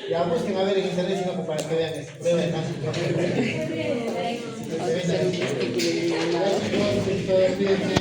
Speaker 2: Ya busquen a ver en internet, sino para que vean eso. Prueben más. Cuídense.